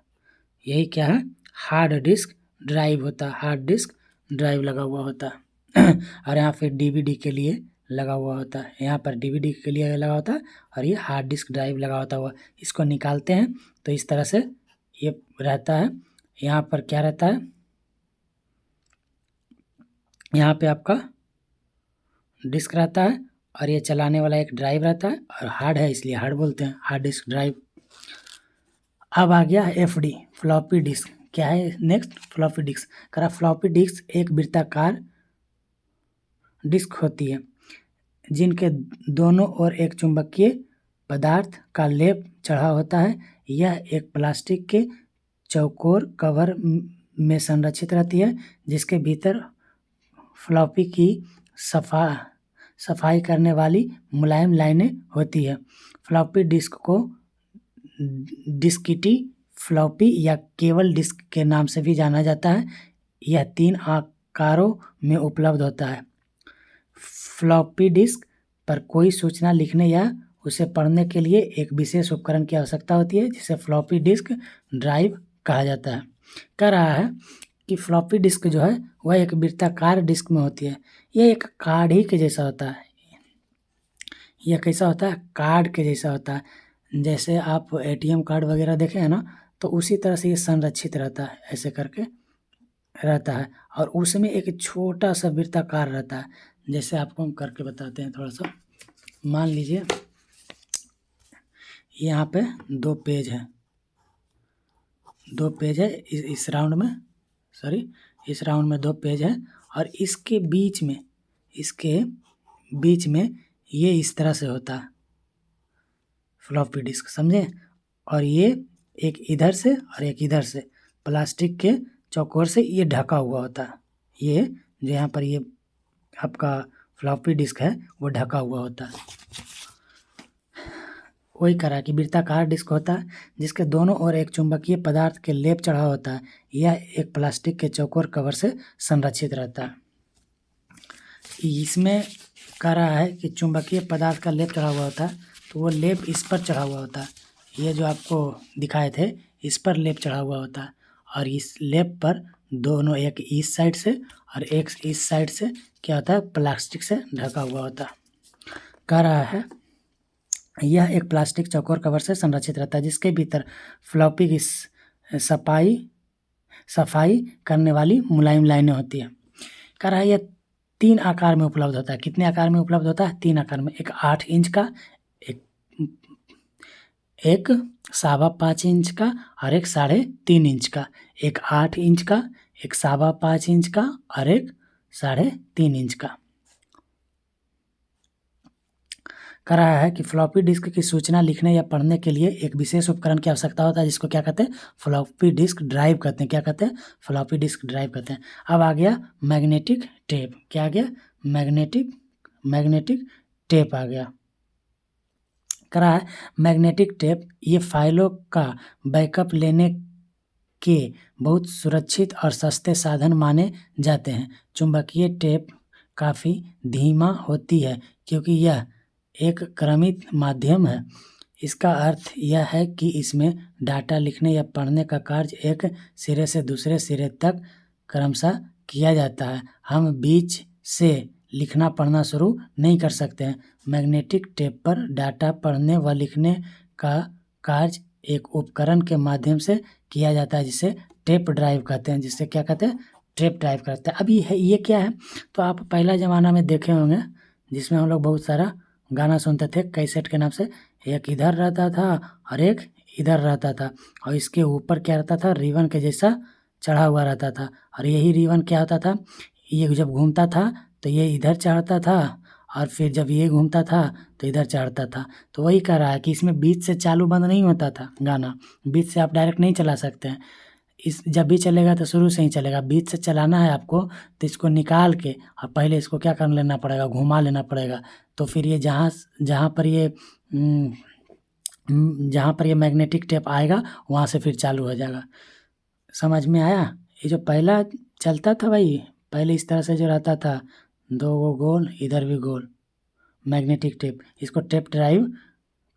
यही क्या है, हार्ड डिस्क ड्राइव होता है, हार्ड डिस्क ड्राइव लगा हुआ होता है। और यहाँ फिर DVD के लिए लगा हुआ होता है, यहाँ पर DVD के लिए लगा होता है और ये हार्ड डिस्क ड्राइव लगा होता हुआ, इसको निकालते हैं तो इस तरह से ये रहता है। यहाँ पर क्या रहता है, यहाँ पे आपका डिस्क रहता है और ये चलाने वाला एक ड्राइव रहता है, और हार्ड है इसलिए हार्ड बोलते हैं, हार्ड डिस्क ड्राइव। अब आ गया FD, फ्लॉपी डिस्क। क्या है नेक्स्ट, फ्लॉपी डिस्क। करा फ्लॉपी डिस्क एक वृत्ताकार डिस्क होती है जिनके दोनों ओर एक चुंबकीय पदार्थ का लेप चढ़ा होता है। यह एक प्लास्टिक के चौकोर कवर में संरक्षित रहती है जिसके भीतर फ्लॉपी की सफाई करने वाली मुलायम लाइनें होती है। फ्लॉपी डिस्क को डिस्किटी फ्लॉपी या केवल डिस्क के नाम से भी जाना जाता है। यह 3 आकारों में उपलब्ध होता है। फ्लॉपी डिस्क पर कोई सूचना लिखने या उसे पढ़ने के लिए एक विशेष उपकरण की आवश्यकता होती है जिसे फ्लॉपी डिस्क ड्राइव कहा जाता है। कह रहा है कि फ्लॉपी डिस्क जो है वह एक वृत्ताकार डिस्क में होती है। यह एक कार्ड ही के जैसा होता है। यह कैसा होता है, कार्ड के जैसा होता है। जैसे आप ATM कार्ड वगैरह देखे हैं ना, तो उसी तरह से ये संरक्षित रहता है, ऐसे करके रहता है। और उसमें एक छोटा सा वृत्ताकार रहता है। जैसे आपको हम करके बताते हैं थोड़ा सा। मान लीजिए यहाँ पे 2 पेज है, 2 पेज है इस राउंड में, इस राउंड में 2 पेज है, और इसके बीच में ये इस तरह से होता है फ्लॉपी डिस्क, समझे। और ये एक इधर से और एक इधर से प्लास्टिक के चौकोर से ये ढका हुआ होता है। ये जो यहाँ पर ये आपका फ्लॉपी डिस्क है वो ढका हुआ होता है। वही करा कि वृत्ताकार डिस्क होता है जिसके दोनों ओर एक चुंबकीय पदार्थ के लेप चढ़ा होता है। यह एक प्लास्टिक के चौकोर कवर से संरक्षित रहता है। इसमें कह रहा है कि चुंबकीय पदार्थ का लेप चढ़ा हुआ होता है, तो वो लेप इस पर चढ़ा हुआ होता है। ये जो आपको दिखाए थे इस पर लेप चढ़ा हुआ होता है, और इस लेप पर दोनों, एक इस साइड से और एक इस साइड से क्या होता है, प्लास्टिक से ढका हुआ होता है। कह रहा है यह एक प्लास्टिक चौकोर कवर से संरक्षित रहता है जिसके भीतर फ्लॉपी की सफाई करने वाली मुलायम लाइनें होती है। कह रहा है यह 3 आकार में उपलब्ध होता है। कितने आकार में उपलब्ध होता है, 3 आकार में। एक 8 इंच का, एक 5.25 इंच का और एक 3.5 इंच का। एक 8 इंच का, एक 5.25 इंच का और एक 3.5 इंच का। कह रहा है कि फ्लॉपी डिस्क की सूचना लिखने या पढ़ने के लिए एक विशेष उपकरण की आवश्यकता होता है जिसको क्या कहते हैं, फ्लॉपी डिस्क ड्राइव कहते हैं। क्या कहते हैं, फ्लॉपी डिस्क ड्राइव कहते हैं। अब आ गया मैग्नेटिक टेप। क्या आ गया, मैग्नेटिक टेप आ गया। कह रहा है मैग्नेटिक टेप ये फाइलों का बैकअप लेने के बहुत सुरक्षित और सस्ते साधन माने जाते हैं। चुंबकीय टेप काफ़ी धीमा होती है क्योंकि यह एक क्रमित माध्यम है। इसका अर्थ यह है कि इसमें डाटा लिखने या पढ़ने का कार्य एक सिरे से दूसरे सिरे तक क्रमशः किया जाता है। हम बीच से लिखना पढ़ना शुरू नहीं कर सकते हैं। मैग्नेटिक टेप पर डाटा पढ़ने व लिखने का कार्य एक उपकरण के माध्यम से किया जाता है जिसे टेप ड्राइव कहते हैं, जिसे क्या कहते हैं, टेप ड्राइव कहते हैं। अभी ये क्या है, तो आप पहला ज़माना में देखे होंगे जिसमें हम लोग बहुत सारा गाना सुनते थे कैसेट के नाम से। एक इधर रहता था और एक इधर रहता था, और इसके ऊपर क्या रहता था, रिबन के जैसा चढ़ा हुआ रहता था। और यही रिबन क्या होता था, ये जब घूमता था तो ये इधर चढ़ता था, और फिर जब ये घूमता था तो इधर चढ़ता था। तो वही कह रहा है कि इसमें बीच से चालू बंद नहीं होता था गाना, बीच से आप डायरेक्ट नहीं चला सकते हैं। इस जब भी चलेगा तो शुरू से ही चलेगा। बीच से चलाना है आपको तो इसको निकाल के और पहले इसको क्या कर लेना पड़ेगा, घुमा लेना पड़ेगा। तो फिर ये जहाँ पर ये जहाँ पर ये मैग्नेटिक टेप आएगा वहाँ से फिर चालू हो जाएगा। समझ में आया? ये जो पहला चलता था भाई, पहले इस तरह से जो रहता था, 2 गो गोल, इधर भी गोल, मैग्नेटिक टेप, इसको टेप ड्राइव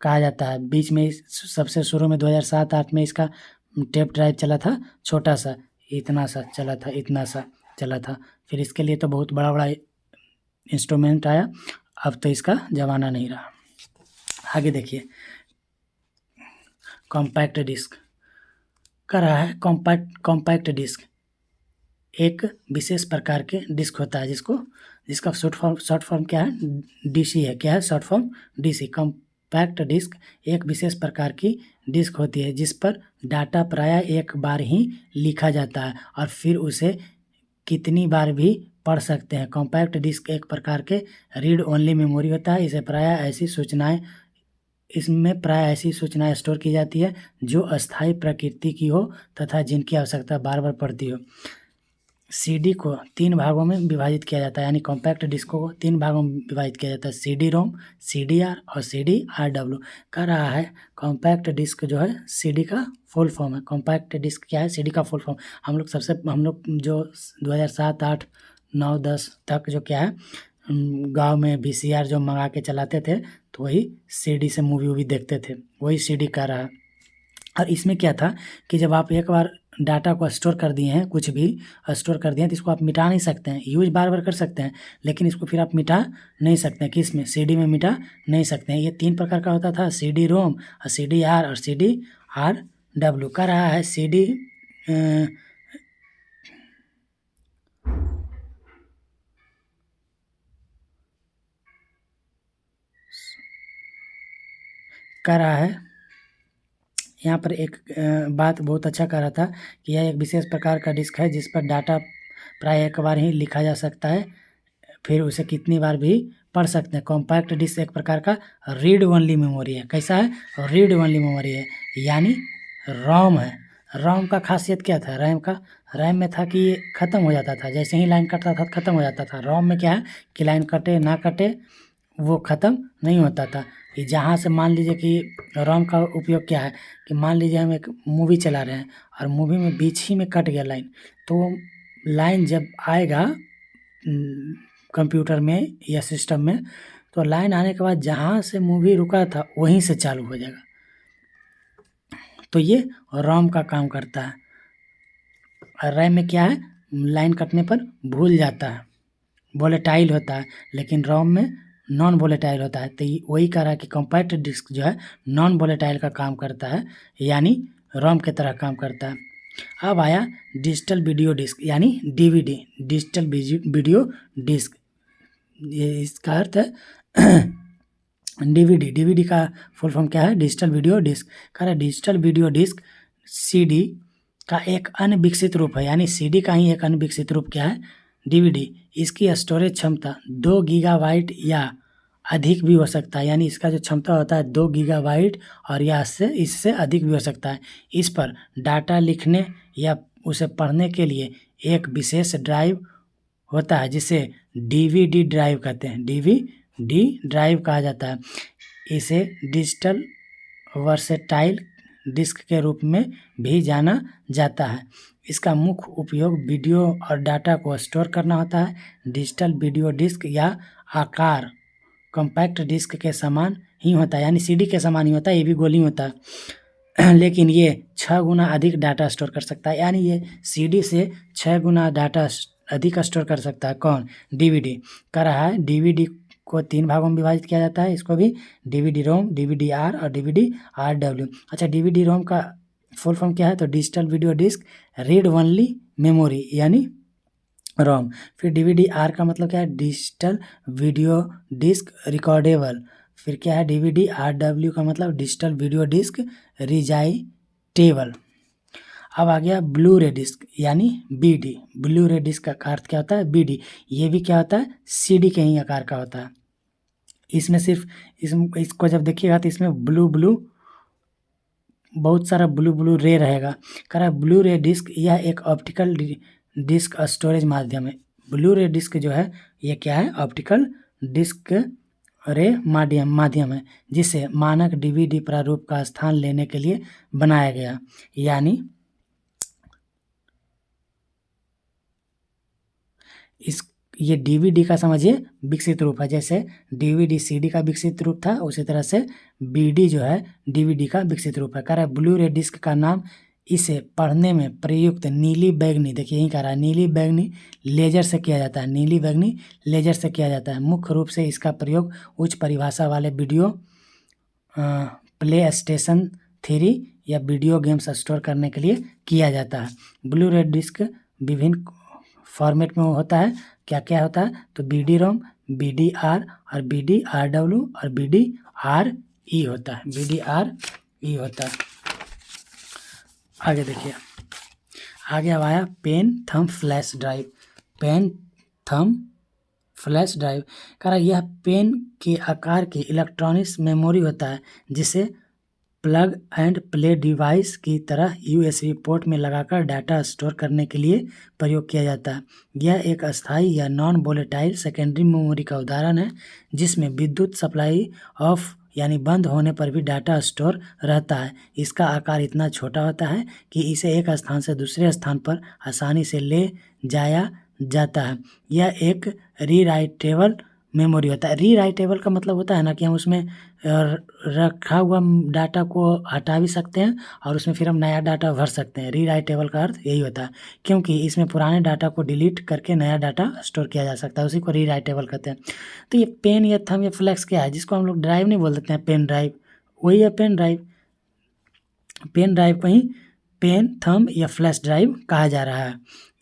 कहा जाता है। बीच में सबसे शुरू में 2007-8 में इसका टेप ड्राइव चला था, छोटा सा, इतना सा चला था, इतना सा चला था। फिर इसके लिए तो बहुत बड़ा बड़ा इंस्ट्रूमेंट आया, अब तो इसका ज़माना नहीं रहा। आगे देखिए, कॉम्पैक्ट डिस्क का रहा है। कॉम्पैक्ट डिस्क एक विशेष प्रकार के डिस्क होता है जिसका शॉर्ट फॉर्म क्या है? डीसी है। क्या है short form? DC. Compact disc एक विशेष प्रकार की डिस्क होती है जिस पर डाटा प्रायः एक बार ही लिखा जाता है और फिर उसे कितनी बार भी पढ़ सकते हैं। कॉम्पैक्ट डिस्क एक प्रकार के रीड ओनली मेमोरी होता है। इसमें प्राय ऐसी सूचनाएं स्टोर की जाती है जो अस्थायी प्रकृति की हो तथा जिनकी आवश्यकता बार बार पड़ती हो। सीडी को 3 भागों में विभाजित किया जाता है, यानी कॉम्पैक्ट डिस्कों को 3 भागों में विभाजित किया जाता है, सीडी रोम, सीडीआर और सीडी आरडब्ल्यू। कह रहा है कॉम्पैक्ट डिस्क जो है सीडी का फुल फॉर्म है। कॉम्पैक्ट डिस्क क्या है? सीडी का फुल फॉर्म। हम लोग जो 2007, 8, 9, 10 तक जो क्या है, गांव में वीसीआर जो मंगा के चलाते थे तो वही सीडी से मूवी वूवी देखते थे, वही सीडी कह रहा है। और इसमें क्या था कि जब आप एक बार डाटा को स्टोर कर दिए हैं, कुछ भी स्टोर कर दिए हैं, तो इसको आप मिटा नहीं सकते हैं। यूज बार बार कर सकते हैं लेकिन इसको फिर आप मिटा नहीं सकते हैं। किस में? सीडी में मिटा नहीं सकते हैं। ये 3 प्रकार का होता था, सीडी रोम, सीडी आर और सीडी आर डब्ल्यू। का रहा है सीडी का रहा है यहाँ पर एक बात बहुत अच्छा कर रहा था कि यह एक विशेष प्रकार का डिस्क है जिस पर डाटा प्राय एक बार ही लिखा जा सकता है, फिर उसे कितनी बार भी पढ़ सकते हैं। कॉम्पैक्ट डिस्क एक प्रकार का रीड ओनली मेमोरी है। कैसा है? रीड ओनली मेमोरी है, यानी रोम है। रोम का खासियत क्या था? रैम में था कि ये ख़त्म हो जाता था, जैसे ही लाइन कटता था ख़त्म हो जाता था। रोम में क्या है कि लाइन कटे ना कटे वो ख़त्म नहीं होता था। कि जहाँ से मान लीजिए कि रोम का उपयोग क्या है कि मान लीजिए हम एक मूवी चला रहे हैं और मूवी में बीच ही में कट गया लाइन, तो लाइन जब आएगा कंप्यूटर में या सिस्टम में, तो लाइन आने के बाद जहाँ से मूवी रुका था वहीं से चालू हो जाएगा। तो ये रोम का काम करता है। और रैम में क्या है? लाइन कटने पर भूल जाता है, वोलेटाइल होता है, लेकिन रोम में नॉन वोलेटाइल होता है। तो वही कह रहा है कि कॉम्पैक्ट डिस्क जो है नॉन वोलेटाइल का काम करता है, यानी रोम की तरह काम करता है। अब आया डिजिटल वीडियो डिस्क, यानी डीवीडी, डिजिटल वीडियो डिस्क। ये इसका अर्थ है डीवीडी का फुल फॉर्म क्या है? Digital video disc. कह रहा है डिजिटल वीडियो डिस्क सीडी का एक अन्य विकसित रूप है, यानी सीडी का ही एक अन्य विकसित रूप क्या है? डीवीडी। इसकी स्टोरेज क्षमता 2 गीगाबाइट या अधिक भी हो सकता है, यानी इसका जो क्षमता होता है 2 गीगाबाइट और या इससे अधिक भी हो सकता है। इस पर डाटा लिखने या उसे पढ़ने के लिए एक विशेष ड्राइव होता है जिसे डीवीडी ड्राइव कहते हैं। डीवीडी ड्राइव कहा जाता है। इसे डिजिटल वर्सेटाइल डिस्क के रूप में भी जाना जाता है। इसका मुख्य उपयोग वीडियो और डाटा को स्टोर करना होता है। डिजिटल वीडियो डिस्क या आकार कॉम्पैक्ट डिस्क के समान ही होता है, यानी सीडी के समान ही होता है, ये भी गोली होता है लेकिन ये 6 गुना अधिक डाटा स्टोर कर सकता है, यानी ये सीडी से 6 गुना डाटा अधिक स्टोर कर सकता है। कौन? डीवीडी। कह रहा है डीवीडी को 3 भागों में विभाजित किया जाता है, इसको भी डीवीडी रोम, डीवीडी आर और डीवीडी आरडब्ल्यू। अच्छा, डीवीडी रोम का फुल फॉर्म क्या है? तो digital video disc read only memory, यानी रोम। फिर डीवीडी आर का मतलब क्या है? Digital video disc recordable. फिर क्या है? डीवीडी आरडब्ल्यू का मतलब डिजिटल वीडियो डिस्क रिजाइटेबल। अब आ गया ब्लू रे डिस्क, यानी बीडी। ब्लू रे डिस्क का अर्थ क्या होता है? बीडी। ये भी क्या होता है? सीडी के ही आकार का होता है। इसमें सिर्फ इसको जब देखिएगा तो इसमें ब्लू बहुत सारा ब्लू रे रहेगा। कह रहा है ब्लू रे डिस्क यह एक ऑप्टिकल डिस्क स्टोरेज माध्यम है। ब्लू रे डिस्क जो है ये क्या है? ऑप्टिकल डिस्क रे माध्यम है जिसे मानक डीवीडी प्रारूप का स्थान लेने के लिए बनाया गया। यानी ये डीवीडी का समझिए विकसित रूप है। जैसे डीवीडी सीडी का विकसित रूप था, उसी तरह से बीडी जो है डीवीडी का विकसित रूप है। कह रहा है ब्लू रे डिस्क का नाम इसे पढ़ने में प्रयुक्त नीली बैगनी, देखिए यही कह रहा है नीली बैगनी लेजर से किया जाता है, नीली बैगनी लेजर से किया जाता है। मुख्य रूप से इसका प्रयोग उच्च परिभाषा वाले वीडियो प्ले स्टेशन 3 या वीडियो गेम्स स्टोर करने के लिए किया जाता है। ब्लू रे डिस्क विभिन्न फॉर्मेट में होता है। क्या क्या होता है? तो बी रोम, BDR और BDRW और BDRE होता है, BDRE होता है। आगे देखिए, आगे अब आया pen thumb flash drive. Pen thumb flash drive कह रहा यह पेन के आकार की इलेक्ट्रॉनिक्स मेमोरी होता है जिसे प्लग एंड प्ले डिवाइस की तरह USB पोर्ट में लगाकर डाटा स्टोर करने के लिए प्रयोग किया जाता है। यह एक अस्थायी या नॉन वोलेटाइल सेकेंडरी मेमोरी का उदाहरण है जिसमें विद्युत सप्लाई ऑफ यानी बंद होने पर भी डाटा स्टोर रहता है। इसका आकार इतना छोटा होता है कि इसे एक स्थान से दूसरे स्थान पर आसानी से ले जाया जाता है। यह एक रीराइटेबल मेमोरी होता है। रीराइटेबल का मतलब होता है ना कि हम उसमें रखा हुआ डाटा को हटा भी सकते हैं और उसमें फिर हम नया डाटा भर सकते हैं। रीराइटेबल का अर्थ यही होता है, क्योंकि इसमें पुराने डाटा को डिलीट करके नया डाटा स्टोर किया जा सकता है, उसी को रीराइटेबल कहते हैं। तो ये पेन या थंब या फ्लैश क्या है, जिसको हम लोग ड्राइव नहीं बोल देते हैं, पेन ड्राइव, वही है पेन ड्राइव। पेन ड्राइव को ही पेन थंब या फ्लैश ड्राइव कहा जा रहा है।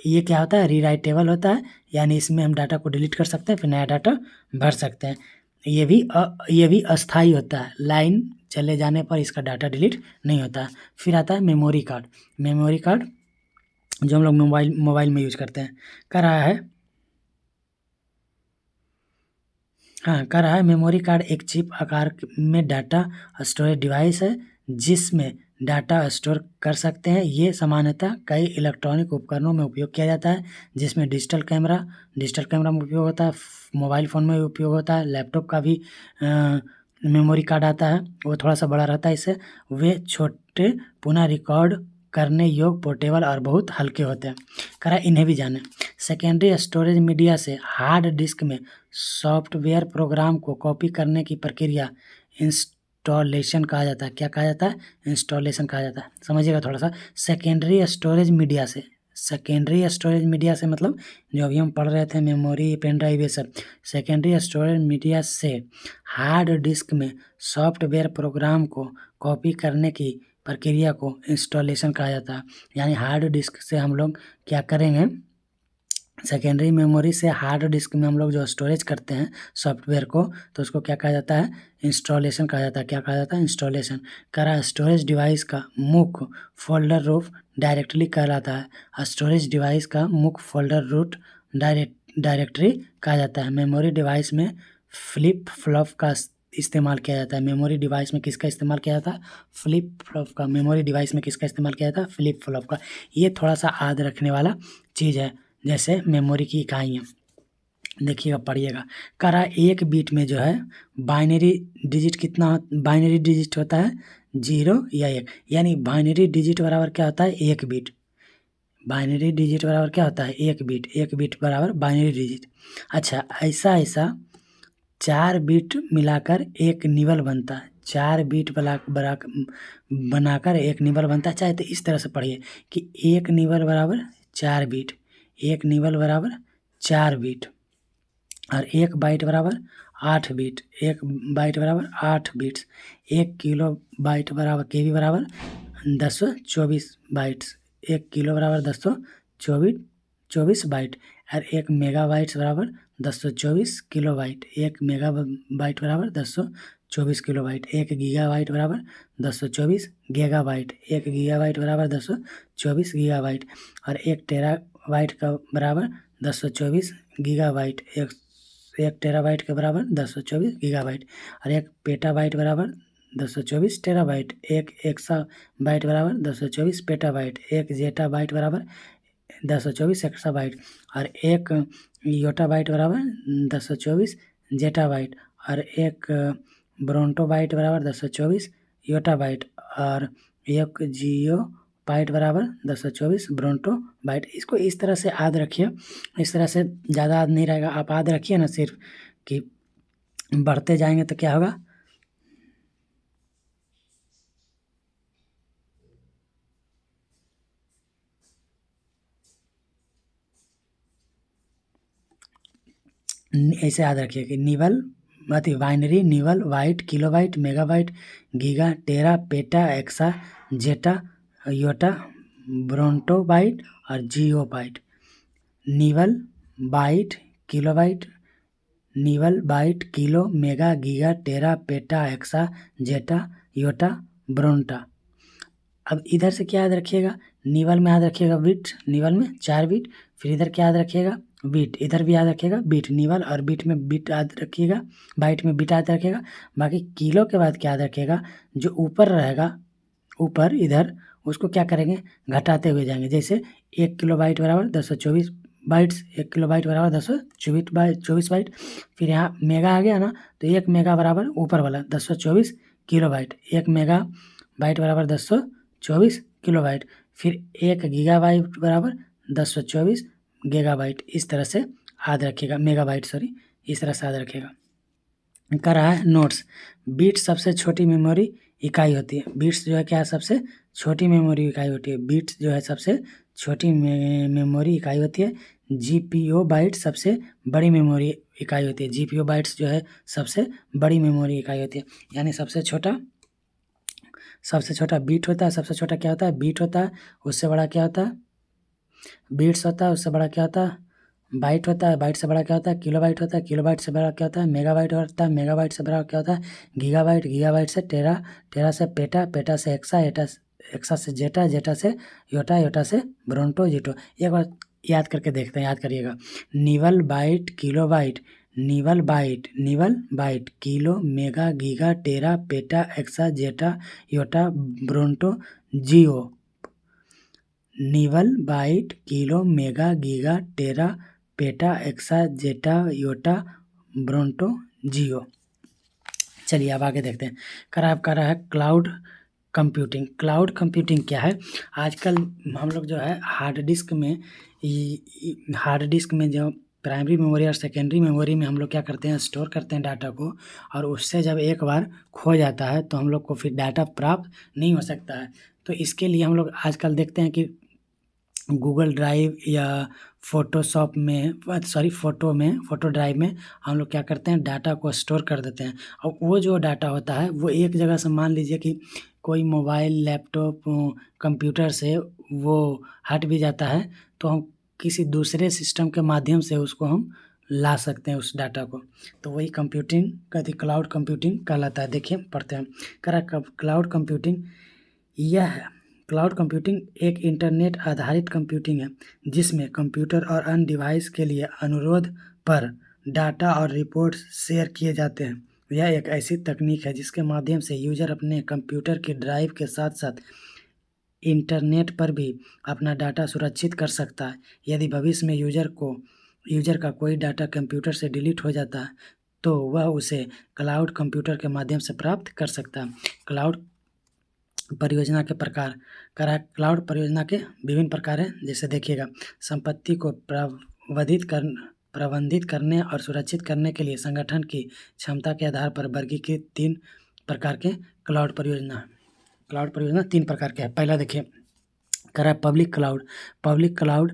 ये क्या होता है? रीराइटेबल होता है, यानी इसमें हम डाटा को डिलीट कर सकते हैं, फिर नया डाटा भर सकते हैं। ये भी अस्थायी होता है, लाइन चले जाने पर इसका डाटा डिलीट नहीं होता है। फिर आता है मेमोरी कार्ड। मेमोरी कार्ड जो हम लोग मोबाइल में यूज करते हैं। कह रहा है मेमोरी कार्ड एक चिप आकार में डाटा स्टोरेज डिवाइस है जिसमें डाटा स्टोर कर सकते हैं। ये सामान्यतः कई इलेक्ट्रॉनिक उपकरणों में उपयोग किया जाता है, जिसमें डिजिटल कैमरा में उपयोग होता है, मोबाइल फ़ोन में उपयोग होता है, लैपटॉप का भी मेमोरी कार्ड आता है, वो थोड़ा सा बड़ा रहता है। इससे वे छोटे पुनः रिकॉर्ड करने योग्य, पोर्टेबल और बहुत हल्के होते हैं। कह रहा इन्हें भी जाने। सेकेंडरी स्टोरेज मीडिया से हार्ड डिस्क में सॉफ्टवेयर प्रोग्राम को कॉपी करने की प्रक्रिया इंस्टॉलेशन कहा जाता है। क्या कहा जाता है? इंस्टॉलेशन कहा जाता है। समझिएगा थोड़ा सा। सेकेंडरी स्टोरेज मीडिया से मतलब जो अभी हम पढ़ रहे थे मेमोरी, पेन ड्राइव, ये सब। सेकेंडरी स्टोरेज मीडिया से हार्ड डिस्क में सॉफ्टवेयर प्रोग्राम को कॉपी करने की प्रक्रिया को इंस्टॉलेशन कहा जाता है। यानी हार्ड डिस्क से हम लोग क्या करेंगे, सेकेंडरी मेमोरी से हार्ड डिस्क में हम लोग जो स्टोरेज करते हैं सॉफ्टवेयर को, तो उसको क्या कहा जाता है? इंस्टॉलेशन कहा जाता है। क्या कहा जाता है? इंस्टॉलेशन। कह रहा है स्टोरेज डिवाइस का मुख्य फोल्डर रूट डायरेक्टरी कहलाता है। स्टोरेज डिवाइस का मुख्य फोल्डर रूट डायरेक्टरी कहा जाता है। मेमोरी डिवाइस में फ्लिप फ्लॉप का इस्तेमाल किया जाता है। मेमोरी डिवाइस में किसका इस्तेमाल किया जाता है? फ्लिप फ्लॉप का। मेमोरी डिवाइस में किसका इस्तेमाल किया जाता है? फ्लिप फ्लॉप का। ये थोड़ा सा याद रखने वाला चीज़ है। जैसे मेमोरी की इकाइयाँ देखिएगा, पढ़िएगा। कह रहा है एक बीट में जो है बाइनरी डिजिट होता है 0 या 1। यानी बाइनरी डिजिट बराबर क्या होता है? 1 बीट। बाइनरी डिजिट बराबर क्या होता है? 1 बीट। 1 बीट बराबर बाइनरी डिजिट। अच्छा, ऐसा 4 बीट मिलाकर एक निबल बनता है। 4 बीट बनाकर एक निबल बनता है। चाहे तो इस तरह से पढ़िए कि 1 निबल बराबर 4 बीट, 1 निबल बराबर 4 बीट, और 1 बाइट बराबर 8 बीट, 1 बाइट बराबर 8 बीट्स। 1 किलो बाइट बराबर KB बराबर 1024 बाइट्स। 1 किलो बराबर 1024 बाइट, और 1 मेगा बाइट्स बराबर 1024 किलो बाइट। 1 मेगा बाइट बराबर 1024 किलो बाइट। 1 गीगा बाइट बराबर 1024 गीगा बाइट। 1 गीगा बाइट बराबर 1024 गीगा बाइट, और 1 टेरा बाइट का बराबर 1024 गीगा बाइट। 1 टेराबाइट के बराबर 1024 गीगाबाइट, और 1 पेटाबाइट बराबर 1024 टेराबाइट। 1 एक्साबाइट बराबर 1024 पेटाबाइट। 1 जेटाबाइट बराबर 1024 एक्साबाइट, और 1 योटाबाइट बराबर 1024 जेटाबाइट, और एक ब्रोंटो बाइट बराबर 1024 योटा बाइट और एक जियो बाइट बराबर 1024 ब्रोंटो बाइट। इसको इस तरह से याद रखिए, इस तरह से ज़्यादा याद नहीं रहेगा, आप याद रखिए ना सिर्फ कि बढ़ते जाएंगे तो क्या होगा, ऐसे याद रखिए कि निवल बाइनरी, निवल, बाइट, किलोबाइट, मेगाबाइट, गीगा, टेरा, पेटा, एक्सा, जेटा, योटा, ब्रोंटो बाइट और जियो बाइट। निवल, बाइट, किलोबाइट, निवल, बाइट, किलो, मेगा, गीगा, टेरा, पेटा, एक्सा, जेटा, योटा, ब्रोंटा। अब इधर से क्या याद रखिएगा, निवल में याद रखिएगा बिट, निवल में 4 बिट। फिर इधर क्या याद रखिएगा, बिट, इधर भी याद रखिएगा बिट, निवल और बिट में बिट याद रखिएगा, बाइट में बिट याद रखिएगा। बाकी किलो के बाद क्या याद रखिएगा, जो ऊपर रहेगा, ऊपर इधर उसको क्या करेंगे, घटाते हुए जाएंगे। जैसे 1 किलो बाइट बराबर 1024 बाइट्स, 1 किलो बाइट बराबर 1024 बाइट। फिर यहाँ मेगा आ गया ना, तो 1 मेगा बराबर ऊपर वाला 1024 किलो बाइट, 1 मेगा बाइट बराबर 1024 किलो बाइट। फिर 1 गीगा बाइट बराबर 1024 गीगा बाइट। इस तरह से याद रखिएगा, मेगा बाइट सॉरी, इस तरह से याद रखिएगा। कर रहा है नोट्स, बीट सबसे छोटी मेमोरी इकाई होती है। बीट्स जो है क्या, सबसे छोटी मेमोरी इकाई होती है। बीट्स जो है सबसे छोटी मेमोरी इकाई होती है। जीपीओ बाइट सबसे बड़ी मेमोरी इकाई होती है। जीपीओ बाइट्स जो है सबसे बड़ी मेमोरी इकाई होती है। यानी सबसे छोटा बीट होता है। सबसे छोटा क्या होता है, बीट होता है। उससे बड़ा क्या होता है, बीट्स होता है। उससे बड़ा क्या होता है, बाइट होता है। बाइट से बड़ा क्या होता है, किलो बाइट होता है। किलो बाइट से बड़ा क्या होता है, मेगा बाइट होता है। मेगा बाइट से बड़ा क्या होता है, गीगा बाइट। गीगा बाइट से टेरा, टेरा से पेटा, पेटा से एक्सा, एक्सा से जेटा, जेटा से योटा, योटा से ब्रोंटो, जीटो। एक बार याद करके देखते हैं, याद करिएगा। निवल बाइट, किलो बाइट, निवल बाइट, निवल बाइट, किलो, मेगा, गीगा, टेरा, पेटा, एक्सा, जेटा, योटा, ब्रोंटो, जियो। निवल बाइट, किलो, मेगा, गीगा, टेरा, पेटा, एक्सा, जेटा, योटा, ब्रोंटो, जियो। चलिए अब आगे देखते हैं। कर रहा है क्लाउड कंप्यूटिंग। क्लाउड कंप्यूटिंग क्या है, आजकल हम लोग जो है हार्ड डिस्क में जो प्राइमरी मेमोरी और सेकेंडरी मेमोरी में हम लोग क्या करते हैं, स्टोर करते हैं डाटा को। और उससे जब एक बार खो जाता है तो हम लोग को फिर डाटा प्राप्त नहीं हो सकता है। तो इसके लिए हम लोग आजकल देखते हैं कि गूगल ड्राइव या फोटोशॉप में फोटो ड्राइव में हम लोग क्या करते हैं, डाटा को स्टोर कर देते हैं। और वो जो डाटा होता है वो एक जगह से, मान लीजिए कि कोई मोबाइल, लैपटॉप, कंप्यूटर से वो हट भी जाता है तो हम किसी दूसरे सिस्टम के माध्यम से उसको हम ला सकते हैं उस डाटा को। तो वही कंप्यूटिंग कहती, क्लाउड कंप्यूटिंग कहलाता है। देखिए पढ़ते हैं। क्लाउड कंप्यूटिंग यह क्लाउड कंप्यूटिंग एक इंटरनेट आधारित कंप्यूटिंग है जिसमें कंप्यूटर और अन्य डिवाइस के लिए अनुरोध पर डाटा और रिपोर्ट्स शेयर किए जाते हैं। यह एक ऐसी तकनीक है जिसके माध्यम से यूजर अपने कंप्यूटर के ड्राइव के साथ साथ इंटरनेट पर भी अपना डाटा सुरक्षित कर सकता है। यदि भविष्य में यूजर का कोई डाटा कंप्यूटर से डिलीट हो जाता है तो वह उसे क्लाउड कंप्यूटर के माध्यम से प्राप्त कर सकता है। क्लाउड परियोजना के प्रकार। क्लाउड परियोजना के विभिन्न प्रकार हैं, जैसे देखिएगा, संपत्ति को प्रबंधित करने और सुरक्षित करने के लिए संगठन की क्षमता के आधार पर वर्गीकृत 3 प्रकार के क्लाउड परियोजना 3 प्रकार के हैं। पहला देखिए, पब्लिक क्लाउड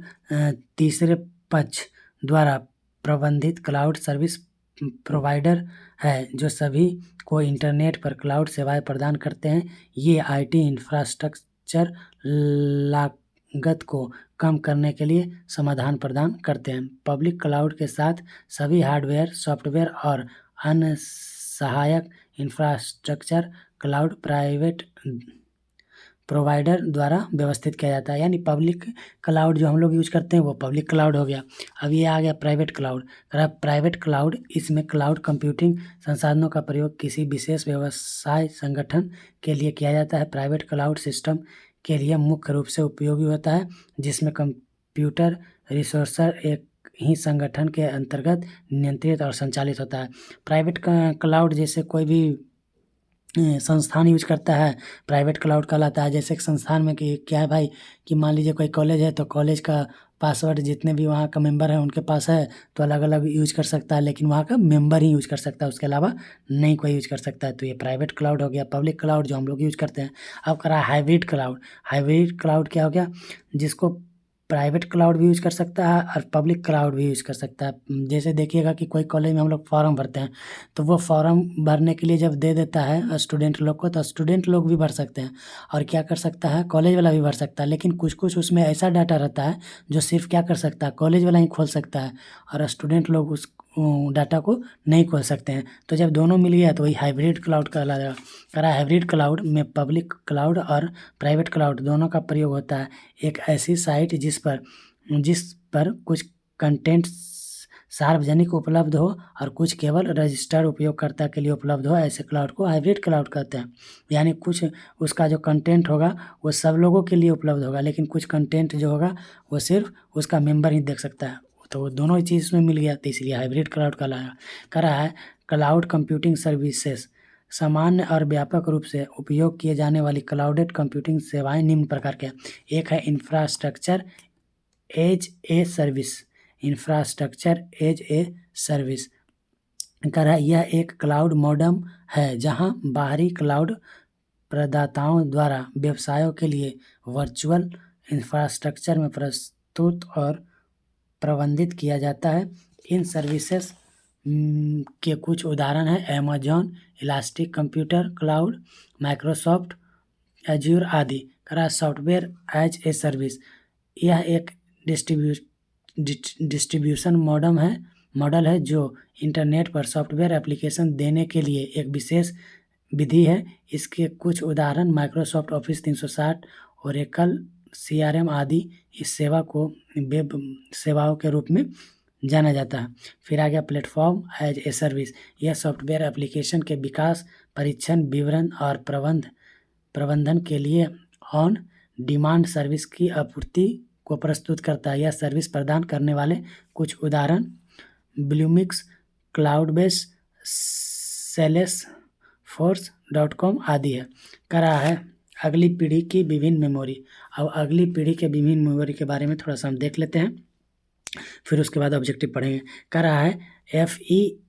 तीसरे पक्ष द्वारा प्रबंधित क्लाउड सर्विस प्रोवाइडर है जो सभी को इंटरनेट पर क्लाउड सेवाएं प्रदान करते हैं। ये आईटी इंफ्रास्ट्रक्चर लागत को कम करने के लिए समाधान प्रदान करते हैं। पब्लिक क्लाउड के साथ सभी हार्डवेयर, सॉफ्टवेयर और अन्य सहायक इंफ्रास्ट्रक्चर क्लाउड प्राइवेट प्रोवाइडर द्वारा व्यवस्थित किया जाता है। यानी पब्लिक क्लाउड जो हम लोग यूज करते हैं वो पब्लिक क्लाउड हो गया। अब ये आ गया प्राइवेट क्लाउड। प्राइवेट क्लाउड, इसमें क्लाउड कंप्यूटिंग संसाधनों का प्रयोग किसी विशेष व्यवसाय संगठन के लिए किया जाता है। प्राइवेट क्लाउड सिस्टम के लिए मुख्य रूप से उपयोगी होता है जिसमें कंप्यूटर रिसोर्स ही संगठन के अंतर्गत नियंत्रित और संचालित होता है। प्राइवेट क्लाउड जैसे कोई भी संस्थान यूज करता है, प्राइवेट क्लाउड कहलाता है। जैसे एक संस्थान में कि क्या है भाई कि मान लीजिए कोई कॉलेज है, तो कॉलेज का पासवर्ड जितने भी वहाँ का मेंबर हैं उनके पास है, तो अलग अलग यूज कर सकता है, लेकिन वहाँ का मेंबर ही यूज कर सकता है, उसके अलावा नहीं कोई यूज कर सकता है। तो ये प्राइवेट क्लाउड हो गया। पब्लिक क्लाउड जो हम लोग यूज करते हैं। अब करा हाइब्रिड क्लाउड। हाइब्रिड क्लाउड क्या हो गया, जिसको प्राइवेट क्लाउड भी यूज कर सकता है और पब्लिक क्लाउड भी यूज कर सकता है। जैसे देखिएगा कि कोई कॉलेज में हम लोग फॉर्म भरते हैं, तो वो फॉर्म भरने के लिए जब दे देता है स्टूडेंट लोग को, तो स्टूडेंट लोग भी भर सकते हैं और क्या कर सकता है, कॉलेज वाला भी भर सकता है। लेकिन कुछ कुछ उसमें ऐसा डाटा रहता है जो सिर्फ क्या कर सकता है, कॉलेज वाला ही खोल सकता है और स्टूडेंट लोग उस डाटा को नहीं खोल सकते हैं। तो जब दोनों मिल गया तो वही हाइब्रिड क्लाउड कहलाएगा। करा हाइब्रिड क्लाउड में पब्लिक क्लाउड और प्राइवेट क्लाउड दोनों का प्रयोग होता है। एक ऐसी साइट जिस पर कुछ कंटेंट सार्वजनिक उपलब्ध हो और कुछ केवल रजिस्टर्ड उपयोगकर्ता के लिए उपलब्ध हो, ऐसे क्लाउड को हाइब्रिड क्लाउड कहते हैं। यानी कुछ उसका जो कंटेंट होगा वो सब लोगों के लिए उपलब्ध होगा, लेकिन कुछ कंटेंट जो होगा वो सिर्फ उसका मेंबर ही देख सकता है। तो वो दोनों ही चीज़ में मिल गया, तो इसलिए हाइब्रिड क्लाउड कहलाया। कह रहा है क्लाउड कंप्यूटिंग सर्विसेज सामान्य और व्यापक रूप से उपयोग किए जाने वाली क्लाउडेड कंप्यूटिंग सेवाएं निम्न प्रकार के हैं। एक है infrastructure as a service. Infrastructure as a service कह रहा है यह एक क्लाउड मॉडम है जहां बाहरी क्लाउड प्रदाताओं द्वारा व्यवसायों के लिए वर्चुअल इंफ्रास्ट्रक्चर में प्रस्तुत और प्रबंधित किया जाता है। इन सर्विसेज के कुछ उदाहरण हैं Amazon elastic computer cloud, Microsoft azure आदि। करा सॉफ्टवेयर एज ए सर्विस यह एक डिस्ट्रीब्यूशन मॉडल है जो इंटरनेट पर सॉफ्टवेयर एप्लीकेशन देने के लिए एक विशेष विधि है। इसके कुछ उदाहरण माइक्रोसॉफ्ट ऑफिस 360, ओरेकल, CRM आदि। इस सेवा को वेब सेवाओं के रूप में जाना जाता है। फिर आ गया प्लेटफॉर्म एज ए सर्विस। यह सॉफ्टवेयर एप्लीकेशन के विकास, परीक्षण, विवरण और प्रबंधन के लिए ऑन डिमांड सर्विस की आपूर्ति को प्रस्तुत करता है। यह सर्विस प्रदान करने वाले कुछ उदाहरण ब्लूमिक्स, क्लाउडबेस, salesforce.com आदि है। कह रहा है अगली पीढ़ी की विभिन्न मेमोरी। अब अगली पीढ़ी के विभिन्न मेमोरी के बारे में थोड़ा सा हम देख लेते हैं, फिर उसके बाद ऑब्जेक्टिव पढ़ेंगे। कह रहा है FE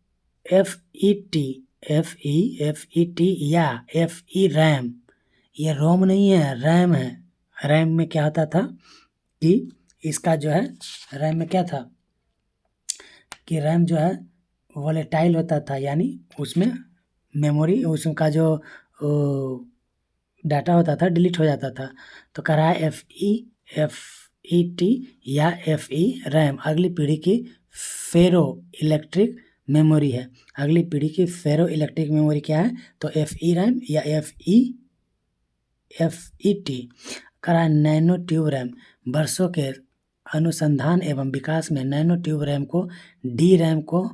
या FE रैम। ये रोम नहीं है, रैम है। रैम में क्या होता था कि इसका जो है रैम में क्या था कि रैम जो है वोलेटाइल होता था, यानी उसमें मेमोरी उसका जो डाटा होता था डिलीट हो जाता था। तो कह रहा है FET या FE रैम अगली पीढ़ी की फेरो इलेक्ट्रिक मेमोरी है। अगली पीढ़ी की फेरो इलेक्ट्रिक मेमोरी क्या है, तो FE रैम या FET। कह रहा है नैनो ट्यूब रैम। वर्षों के अनुसंधान एवं विकास में नैनो ट्यूब रैम को डी रैम को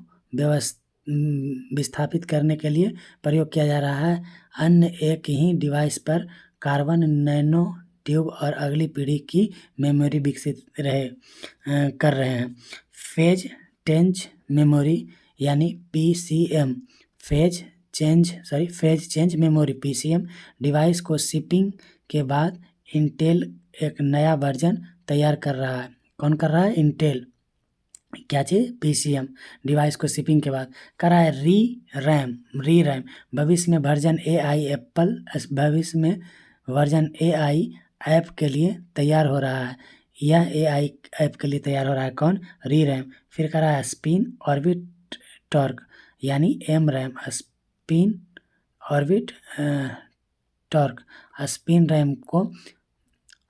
विस्थापित करने के लिए प्रयोग किया जा रहा है। अन्य एक ही डिवाइस पर कार्बन नैनो ट्यूब और अगली पीढ़ी की मेमोरी विकसित कर रहे हैं। फेज चेंज मेमोरी यानी PCM phase change memory PCM device को शिपिंग के बाद इंटेल एक नया वर्जन तैयार कर रहा है। कौन कर रहा है, इंटेल। क्या चीज़, PCM डिवाइस को शिपिंग के बाद। कर रहा है री रैम भविष्य में वर्जन AI ऐप के लिए तैयार हो रहा है। यह AI ऐप के लिए तैयार हो रहा है कौन, री रैम। फिर कर रहा है स्पिन ऑर्बिट टॉर्क यानी M RAM. Spin orbit torque spin RAM को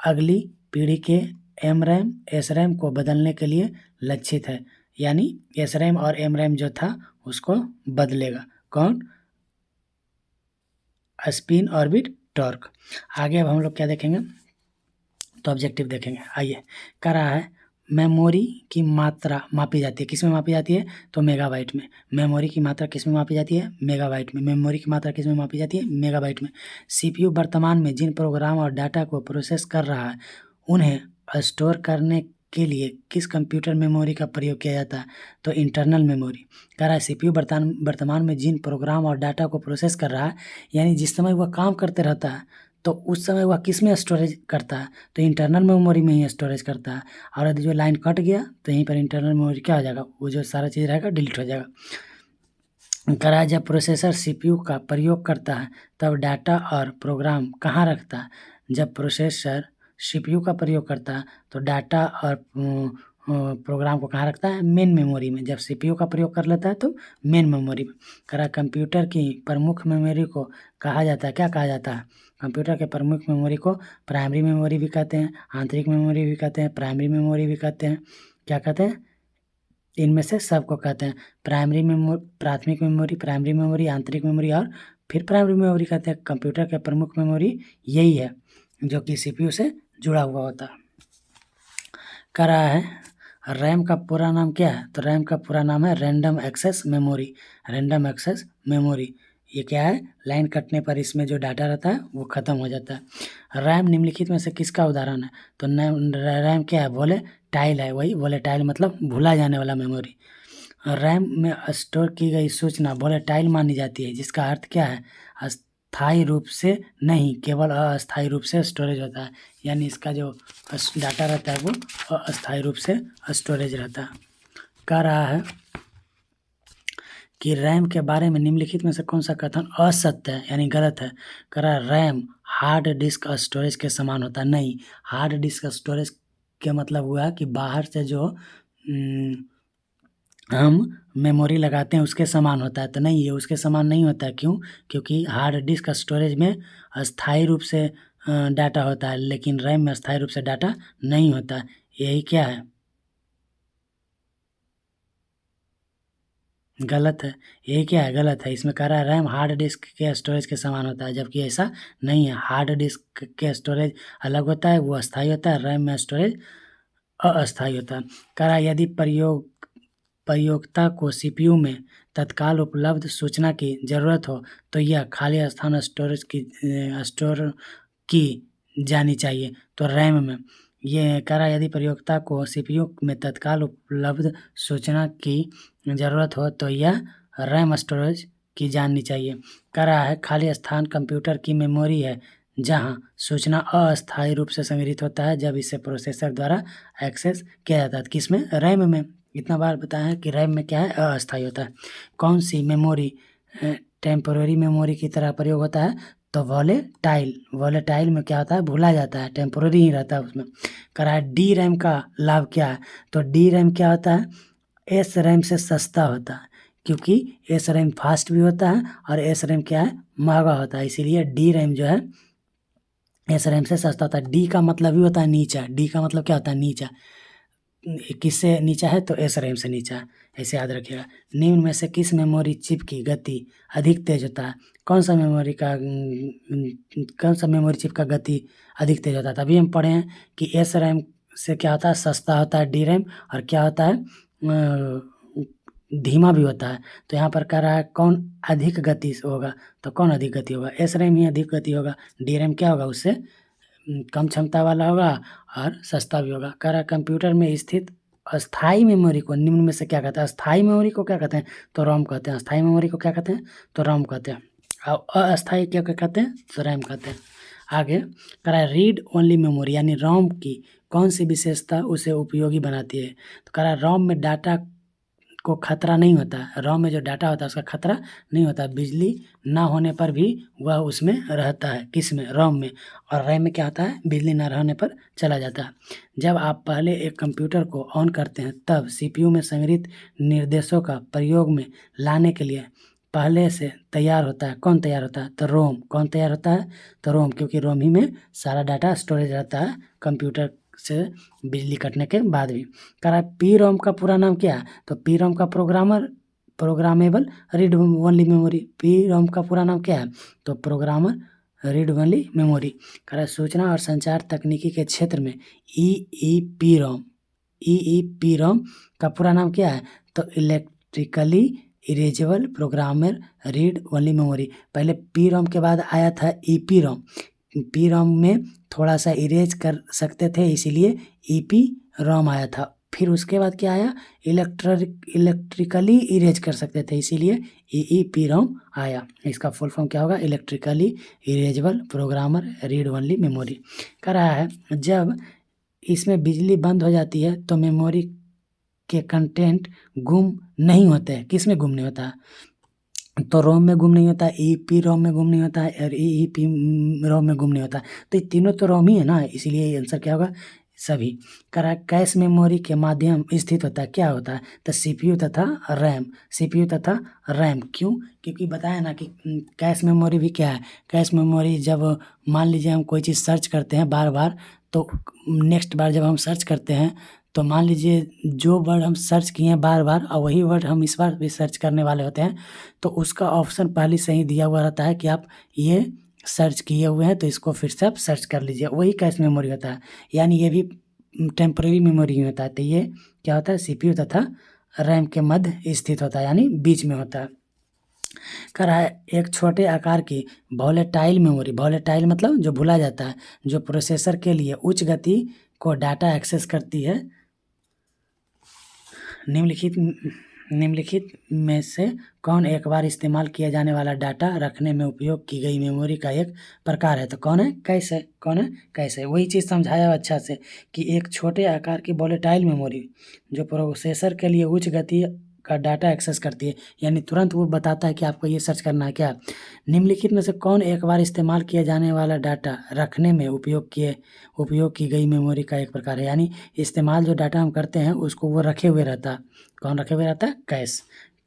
अगली पीढ़ी के M रैम S रैम को बदलने के लिए लक्षित है। यानी S रैम और M रैम जो था उसको बदलेगा कौन, स्पिन ऑर्बिट टॉर्क। आगे अब हम लोग क्या देखेंगे, तो ऑब्जेक्टिव देखेंगे। आइए, कह रहा है मेमोरी की मात्रा मापी जाती है, किस में मापी जाती है, तो मेगाबाइट में। मेमोरी की मात्रा किस में मापी जाती है, मेगाबाइट में। मेमोरी की मात्रा किस में मापी जाती है, मेगाबाइट में। CPU वर्तमान में जिन प्रोग्राम और डाटा को प्रोसेस कर रहा है उन्हें स्टोर करने के लिए किस कंप्यूटर मेमोरी का प्रयोग किया जाता है? तो इंटरनल मेमोरी। कह रहा है CPU वर्तमान में जिन प्रोग्राम और डाटा को प्रोसेस कर रहा है, यानी जिस समय वह काम करते रहता है, तो उस समय वह किस में स्टोरेज करता है? तो इंटरनल मेमोरी में ही स्टोरेज करता है। और यदि जो लाइन कट गया तो यहीं पर इंटरनल मेमोरी क्या हो जाएगा, वो जो सारा चीज़ रहेगा डिलीट हो जाएगा। कह रहा है जब प्रोसेसर CPU का प्रयोग करता है तब डाटा और प्रोग्राम कहाँ रखता है? जब प्रोसेसर CPU का प्रयोग करता है तो डाटा और प्रोग्राम को कहाँ रखता है? मेन मेमोरी में। जब CPU का प्रयोग कर लेता है तो मेन मेमोरी में। कह रहा है कंप्यूटर की प्रमुख मेमोरी को कहा जाता है, क्या कहा जाता है? कंप्यूटर के प्रमुख मेमोरी को प्राइमरी मेमोरी भी कहते हैं, आंतरिक मेमोरी भी कहते हैं, प्राइमरी मेमोरी भी कहते हैं। क्या कहते हैं? इनमें से सबको कहते हैं प्राथमिक मेमोरी, प्राइमरी मेमोरी, आंतरिक मेमोरी और फिर प्राइमरी मेमोरी कहते हैं। कंप्यूटर के प्रमुख मेमोरी यही है जो कि CPU से जुड़ा हुआ होता है। कह रहा है रैम का पूरा नाम क्या है? तो रैम का पूरा नाम है random access memory. Random access memory ये क्या है? लाइन कटने पर इसमें जो डाटा रहता है वो खत्म हो जाता है। रैम निम्नलिखित में से किसका उदाहरण है? तो रैम क्या है? वोलेटाइल है। वही वोलेटाइल मतलब भूला जाने वाला मेमोरी। रैम में स्टोर की गई सूचना वोलेटाइल मानी जाती है, जिसका अर्थ क्या है? अस्थायी रूप से नहीं, केवल अस्थायी रूप से स्टोरेज होता है। यानी इसका जो डाटा रहता है वो अस्थायी रूप से स्टोरेज रहता है। कह रहा है कि रैम के बारे में निम्नलिखित में से कौन सा कथन असत्य है यानी गलत है? कह रहा है रैम हार्ड डिस्क स्टोरेज के समान होता है। नहीं, हार्ड डिस्क स्टोरेज के मतलब हुआ कि बाहर से जो हम मेमोरी लगाते हैं उसके समान होता है, तो नहीं, ये उसके समान नहीं होता है। क्यों? क्योंकि हार्ड डिस्क स्टोरेज में अस्थायी रूप से डाटा होता है, लेकिन रैम में अस्थायी रूप से डाटा नहीं होता है। यही क्या है? गलत है। यही क्या है? गलत है। इसमें कह रहा है रैम हार्ड डिस्क के स्टोरेज के समान होता है, जबकि ऐसा नहीं है। हार्ड डिस्क के स्टोरेज अलग होता है, वो अस्थायी होता है। रैम में स्टोरेज अस्थायी होता है। कह रहा है यदि प्रयोक्ता को CPU में तत्काल उपलब्ध सूचना की ज़रूरत हो तो यह खाली स्थान स्टोर की जानी चाहिए। तो रैम में ये कह रहा है यदि प्रयोक्ता को CPU में तत्काल उपलब्ध सूचना की ज़रूरत हो तो यह रैम स्टोरेज की जाननी चाहिए। कह रहा है खाली स्थान कंप्यूटर की मेमोरी है जहां सूचना अस्थायी रूप से संग्रहित होता है जब इसे प्रोसेसर द्वारा एक्सेस किया जाता है। किसमें? रैम में। इतना बार बताया है कि रैम में क्या है? अस्थायी होता है। कौन सी मेमोरी टेम्पोररी मेमोरी की तरह प्रयोग होता है? तो वोलेटाइल। वोलेटाइल में क्या होता है? भूला जाता है, टेम्पोररी ही रहता है उसमें। कह रहा है डी रैम का लाभ क्या है? तो डी रैम क्या होता है? एस रैम से सस्ता होता है, क्योंकि एस रैम फास्ट भी होता है और एस रैम क्या है? महंगा होता है। इसीलिए डी रैम जो है एस रैम से सस्ता होता है। डी का मतलब ही होता है नीचा। डी का मतलब क्या होता है? नीचा। किससे नीचा है? तो एस रैम से नीचा है, ऐसे याद रखिएगा। निम्न में से किस मेमोरी चिप की गति अधिक तेज होता है? कौन सा मेमोरी चिप का गति अधिक तेज होता है? तभी हम पढ़े हैं कि एस रैम से क्या होता है? सस्ता होता है डी रैम, और क्या होता है? धीमा भी होता है। तो यहाँ पर कह रहा है कौन अधिक गति से होगा? तो कौन अधिक गति होगा? एस रैम ही अधिक गति होगा। डी रैम क्या होगा? उससे कम क्षमता वाला होगा और सस्ता भी होगा। कह रहा है कंप्यूटर में स्थित अस्थायी मेमोरी को निम्न में से क्या कहते हैं? अस्थायी मेमोरी को क्या कहते हैं? तो रोम कहते हैं। अस्थायी मेमोरी को क्या कहते हैं? तो रोम कहते हैं। और अस्थायी क्या कहते हैं? तो रैम कहते हैं। आगे कह रहा है रीड ओनली मेमोरी यानी रोम की कौन सी विशेषता उसे उपयोगी बनाती है? तो कह रहा है रोम में डाटा को खतरा नहीं होता है। रोम में जो डाटा होता है उसका खतरा नहीं होता। बिजली ना होने पर भी वह उसमें रहता है। किस में? रोम में। और रैम में क्या होता है? बिजली ना रहने पर चला जाता है। जब आप पहले एक कंप्यूटर को ऑन करते हैं तब CPU में संग्रहित निर्देशों का प्रयोग में लाने के लिए पहले से तैयार होता है। कौन तैयार होता है? तो रोम। कौन तैयार होता है? तो रोम, क्योंकि रोम ही में सारा डाटा स्टोरेज रहता है कंप्यूटर से बिजली कटने के बाद भी। कह रहा है पी रोम का पूरा नाम क्या है? तो पी रोम का programmable read only memory. P ROM का पूरा नाम क्या है? तो प्रोग्रामर रीड ओनली मेमोरी। कह रहा है सूचना और संचार तकनीकी के क्षेत्र में EEPROM का पूरा नाम क्या है? तो electrically erasable programmer read only memory. पहले पी रोम के बाद आया था EPROM। पी रोम में थोड़ा सा इरेज कर सकते थे, इसीलिए EP रोम आया था। फिर उसके बाद क्या आया, इलेक्ट्रिकली इरेज कर सकते थे, इसीलिए EEPROM आया। इसका फुल फॉर्म क्या होगा, electrically erasable programmer read only memory. कह रहा है जब इसमें बिजली बंद हो जाती है तो मेमोरी के कंटेंट गुम नहीं होते हैं। किस में गुम नहीं होता है, तो रोम में गुम नहीं होता है, EEPROM में गुम नहीं होता है और EEPROM में गुम नहीं होता है। तो ये तीनों तो रोम ही है ना, इसीलिए आंसर क्या होगा, सभी। करा कैश मेमोरी के माध्यम स्थित होता है, क्या होता है, तो CPU तथा रैम, CPU तथा रैम। क्यों, क्योंकि बताया ना कि कैश मेमोरी भी क्या है, कैश मेमोरी जब मान लीजिए हम कोई चीज़ सर्च करते हैं बार बार, तो नेक्स्ट बार जब हम सर्च करते हैं तो मान लीजिए जो वर्ड हम सर्च किए हैं बार बार और वही वर्ड हम इस बार भी सर्च करने वाले होते हैं, तो उसका ऑप्शन पहले से ही दिया हुआ रहता है कि आप ये सर्च किए हुए हैं तो इसको फिर से आप सर्च कर लीजिए, वही कैश मेमोरी होता है। यानी ये भी टेम्परेरी मेमोरी होता है। तो ये क्या होता है, CPU तथा रैम के मध्य स्थित होता है, यानी बीच में होता है। कह रहा है एक छोटे आकार की वॉलेटाइल मेमोरी, वॉलेटाइल मतलब जो भुला जाता है, जो प्रोसेसर के लिए उच्च गति को डाटा एक्सेस करती है। निम्नलिखित में से कौन एक बार इस्तेमाल किया जाने वाला डाटा रखने में उपयोग की गई मेमोरी का एक प्रकार है, तो कौन है, कैश है, कौन है, कैश है। वही चीज़ समझाया अच्छा से कि एक छोटे आकार की वॉलेटाइल मेमोरी जो प्रोसेसर के लिए उच्च गति का डाटा एक्सेस करती है, यानी तुरंत वो बताता है कि आपको ये सर्च करना है क्या। निम्नलिखित में से कौन एक बार इस्तेमाल किया जाने वाला डाटा रखने में उपयोग की गई मेमोरी का एक प्रकार है, यानी इस्तेमाल जो डाटा हम करते हैं उसको वो रखे हुए रहता है। कौन रखे हुए रहता है,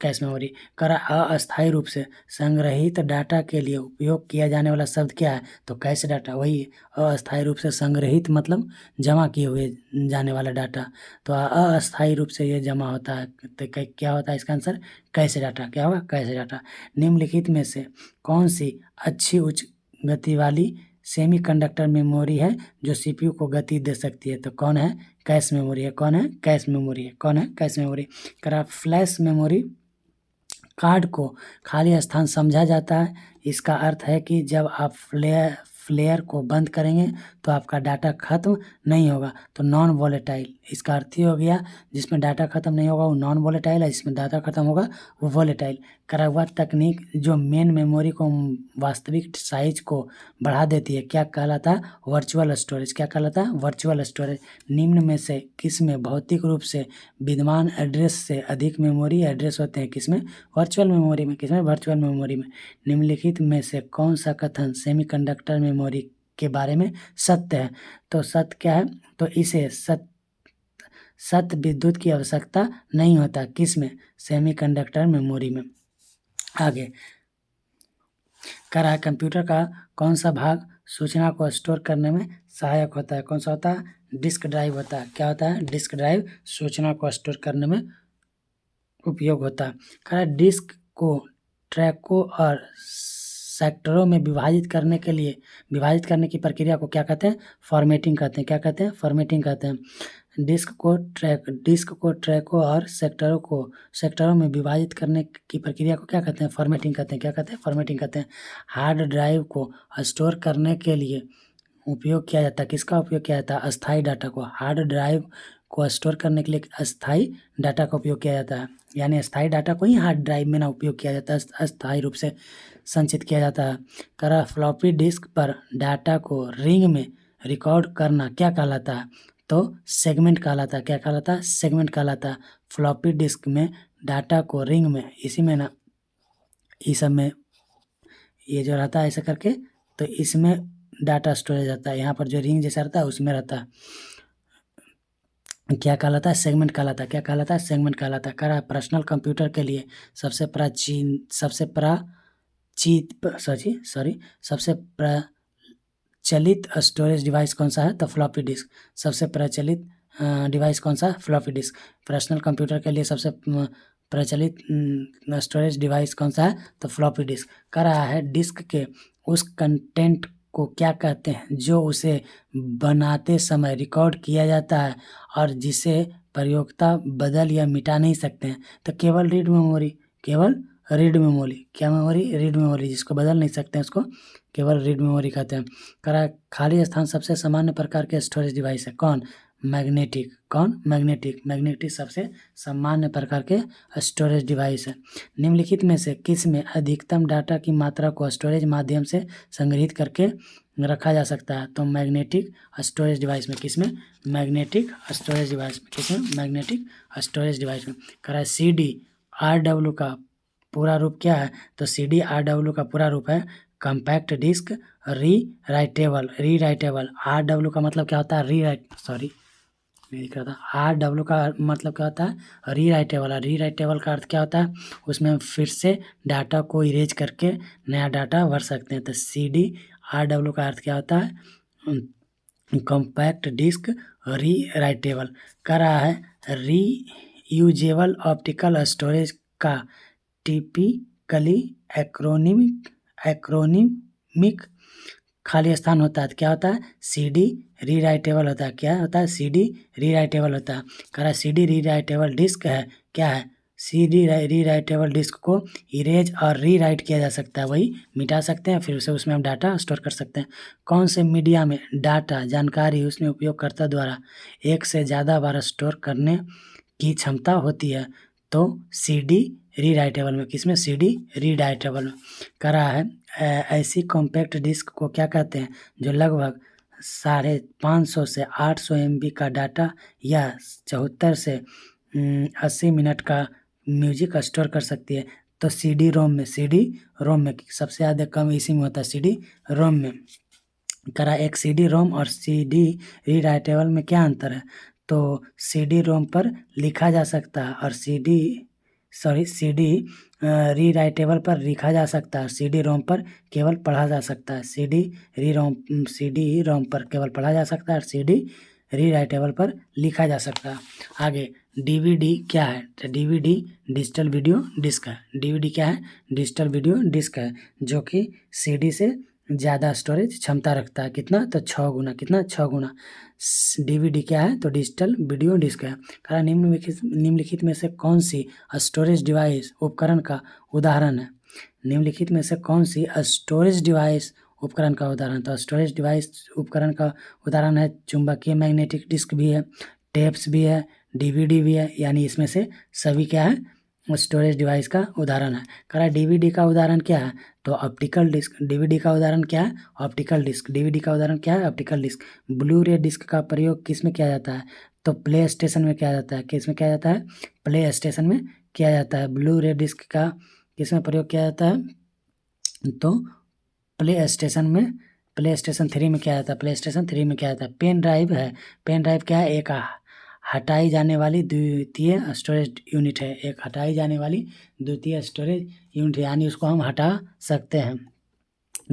कैश मेमोरी। करा अस्थायी रूप से संग्रहित डाटा के लिए उपयोग किया जाने वाला शब्द क्या है, तो कैश डाटा। वही अस्थायी रूप से संग्रहित मतलब जमा किए हुए जाने वाला डाटा, तो अस्थायी रूप से ये जमा होता है, तो क्या होता है इसका आंसर, कैश डाटा। क्या होगा, कैश डाटा। निम्नलिखित में से कौन सी अच्छी उच्च गति वाली सेमीकंडक्टर मेमोरी है जो CPU को गति दे सकती है, तो कौन है, कैश मेमोरी है। कौन है, कैश मेमोरी है। कौन है, कैश मेमोरी। करा फ्लैश मेमोरी कार्ड को खाली स्थान समझा जाता है। इसका अर्थ है कि जब आप फ्लेयर को बंद करेंगे तो आपका डाटा खत्म नहीं होगा, तो नॉन वॉलेटाइल। इसका अर्थ ही हो गया जिसमें डाटा खत्म नहीं होगा वो नॉन वॉलेटाइल है, जिसमें डाटा खत्म होगा वो वॉलेटाइल। करा हुआ तकनीक जो मेन मेमोरी को वास्तविक साइज को बढ़ा देती है क्या कहलाता है, वर्चुअल स्टोरेज। क्या कहलाता है, वर्चुअल स्टोरेज। निम्न में से किसमें भौतिक रूप से विद्यमान एड्रेस से अधिक मेमोरी एड्रेस होते हैं, किसमें, वर्चुअल मेमोरी में। किसमें, वर्चुअल मेमोरी में। निम्नलिखित में से कौन सा कथन सेमीकंडक्टर मेमोरी के बारे में सत्य है, तो सत्य क्या है, तो इसे सत्य विद्युत की आवश्यकता नहीं होता, किसमें, सेमीकंडक्टर मेमोरी में। आगे कह रहा है कंप्यूटर का कौन सा भाग सूचना को स्टोर करने में सहायक होता है, कौन सा होता है, डिस्क ड्राइव होता है। क्या होता है, डिस्क ड्राइव सूचना को स्टोर करने में उपयोग होता है। कह रहा है डिस्क को ट्रैकों और सेक्टरों में विभाजित करने की प्रक्रिया को क्या कहते हैं, फॉर्मेटिंग कहते हैं। क्या कहते हैं, फॉर्मेटिंग कहते हैं। डिस्क को ट्रैकों और सेक्टरों में विभाजित करने की प्रक्रिया को क्या कहते हैं, फॉर्मेटिंग कहते हैं। क्या कहते हैं, फॉर्मेटिंग कहते हैं। हार्ड ड्राइव को स्टोर करने के लिए उपयोग किया जाता है, किसका उपयोग किया जाता है, अस्थायी डाटा को। हार्ड ड्राइव को स्टोर करने के लिए अस्थायी डाटा का उपयोग किया जाता है, यानी अस्थायी डाटा को ही हार्ड ड्राइव में ना उपयोग किया जाता है, अस्थायी रूप से संचित किया जाता है। करा फ्लॉपी डिस्क पर डाटा को रिंग में रिकॉर्ड करना क्या कहलाता है, तो सेगमेंट कहलाता है। क्या कहलाता है, सेगमेंट कहलाता है। फ्लॉपी डिस्क में डाटा को रिंग में, इसी में ना, इस सब में ये जो रहता है ऐसा करके, तो इसमें डाटा स्टोरेज रहता है। यहाँ पर जो रिंग जैसा रहता है उसमें रहता है, क्या कहलाता है, सेगमेंट कहलाता है। क्या कहलाता है, सेगमेंट कहलाता है। कह रहा है पर्सनल कंप्यूटर के लिए सबसे प्रचलित स्टोरेज डिवाइस कौन सा है, तो फ्लॉपी डिस्क। सबसे प्रचलित डिवाइस कौन सा, फ्लॉपी डिस्क। पर्सनल कंप्यूटर के लिए सबसे प्रचलित स्टोरेज डिवाइस कौन सा है, तो फ्लॉपी डिस्क। कह रहा है डिस्क के उस कंटेंट को क्या कहते हैं जो उसे बनाते समय रिकॉर्ड किया जाता है और जिसे प्रयोक्ता बदल या मिटा नहीं सकते हैं, तो केवल रीड मेमोरी। केवल रीड मेमोरी। क्या मेमोरी, रीड मेमोरी, जिसको बदल नहीं सकते हैं उसको केवल रीड मेमोरी कहते हैं। कह रहा है खाली स्थान सबसे सामान्य प्रकार के स्टोरेज डिवाइस है, कौन, मैग्नेटिक। कौन? मैग्नेटिक। मैग्नेटिक सबसे सामान्य प्रकार के स्टोरेज डिवाइस है। निम्नलिखित में से किस में अधिकतम डाटा की मात्रा को स्टोरेज माध्यम से संग्रहित करके रखा जा सकता है? तो मैग्नेटिक स्टोरेज डिवाइस में। किसमें? मैग्नेटिक स्टोरेज डिवाइस में। किसमें? मैग्नेटिक स्टोरेज डिवाइस में। कह रहा है CDRW का पूरा रूप क्या है? तो CDRW का पूरा रूप है कम्पैक्ट डिस्क री राइटेबल। RW का मतलब क्या होता है? नहीं दिख रहा था। RW का मतलब क्या होता है? री राइटेबल का अर्थ क्या होता है? उसमें हम फिर से डाटा को इरेज करके नया डाटा भर सकते हैं। तो CDRW का अर्थ क्या होता है? कॉम्पैक्ट डिस्क री राइटेबल। कह रहा है रीयूजेबल ऑप्टिकल स्टोरेज का टिपिकली एक्रोनिमिक खाली स्थान होता है। क्या होता है? CD री राइटेबल होता है। क्या होता है? CD री राइटेबल होता है। कह रहा है CD री राइटेबल डिस्क है। क्या है? CD री राइटेबल डिस्क को इरेज और री राइट किया जा सकता है, वही मिटा सकते हैं, फिर उसे उसमें हम डाटा स्टोर कर सकते हैं। कौन से मीडिया में डाटा जानकारी उसमें उपयोगकर्ता द्वारा एक से ज़्यादा बार स्टोर करने की क्षमता होती है? तो CD री राइटेबल में। किसमें? CD री राइटेबल में। कह रहा है ऐसी कॉम्पैक्ट डिस्क को क्या कहते हैं? जो लगभग 550 से 800 MB का डाटा या 74 से 80 मिनट का म्यूजिक स्टोर कर सकती है। तो CD रोम में सबसे ज़्यादा कम इसी में होता है, CD रोम में। करा एक CD रोम और CD री राइटेबल में क्या अंतर है? तो CD रोम पर लिखा जा सकता है और CD री राइटेबल पर लिखा जा सकता है। CD रोम पर केवल पढ़ा जा सकता है। CD रोम पर केवल पढ़ा जा सकता है और CD री राइटेबल पर लिखा जा सकता है। आगे DVD क्या है? तो DVD डिजिटल वीडियो डिस्क है। DVD क्या है? डिजिटल वीडियो डिस्क है, जो कि CD से ज़्यादा स्टोरेज क्षमता रखता है। कितना? तो 6 गुना। कितना? 6 गुना। DVD क्या है? तो डिजिटल वीडियो डिस्क है। कहा निम्नलिखित में से कौन सी स्टोरेज डिवाइस उपकरण का उदाहरण है? निम्नलिखित में से कौन सी स्टोरेज डिवाइस उपकरण का उदाहरण? तो स्टोरेज डिवाइस उपकरण का उदाहरण है चुंबकीय मैग्नेटिक डिस्क भी है, टेप्स भी है, DVD भी है, यानी इसमें से सभी क्या है? स्टोरेज डिवाइस का उदाहरण है। कह रहा है DVD का उदाहरण क्या है? तो ऑप्टिकल डिस्क। DVD का उदाहरण क्या है? Optical disc. DVD का उदाहरण क्या है? Optical disc. Blu ray disc का प्रयोग किस में किया जाता है? तो प्ले स्टेशन में किया जाता है। किस में किया जाता है? प्ले स्टेशन में किया जाता है। ब्लू रे डिस्क का किस में प्रयोग किया जाता है? तो प्ले स्टेशन 3 में किया जाता है। प्ले स्टेशन 3 में किया जाता है। पेन ड्राइव है। पेन ड्राइव क्या है? एक हटाई जाने वाली द्वितीय स्टोरेज यूनिट है। एक हटाई जाने वाली द्वितीय स्टोरेज यूनिट, यानी उसको हम हटा सकते हैं।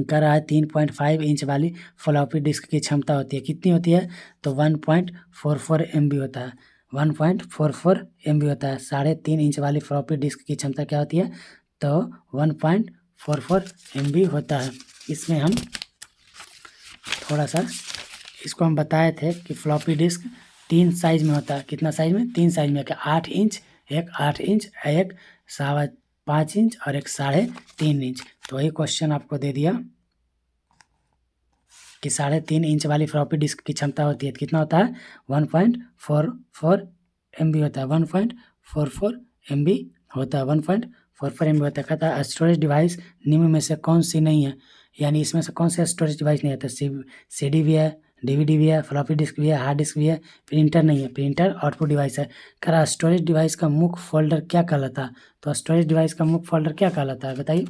कह रहा है 3.5 इंच वाली फ्लॉपी डिस्क की क्षमता होती है। कितनी होती है? तो 1.44 MB होता है। 1.44 MB होता है। 3.5 इंच वाली फ्लॉपी डिस्क की क्षमता क्या होती है? तो 1.44 MB होता है। इसमें हम थोड़ा सा इसको हम बताए थे कि फ्लॉपी डिस्क 3 साइज में होता है। कितना साइज में? 3 साइज में। 8 इंच, एक 8 इंच, एक 5.5 इंच और एक 3.5 इंच। तो वही क्वेश्चन आपको दे दिया कि 3.5 इंच वाली फ्लॉपी डिस्क की क्षमता होती है। कितना होता है? 1.44 MB होता है। 1.44 MB होता है। 1.44 MB होता है। कहता है स्टोरेज डिवाइस निम्न में से कौन सी नहीं है? यानी इसमें से कौन सा स्टोरेज डिवाइस नहीं आता? CD भी है, DVD भी है, फ्लॉपी डिस्क भी है, हार्ड डिस्क भी है, प्रिंटर नहीं है। प्रिंटर आउटपुट डिवाइस है। कह रहा स्टोरेज डिवाइस का मुख्य फोल्डर क्या कहलाता है? तो स्टोरेज डिवाइस का मुख्य फोल्डर क्या कहलाता है? बताइए।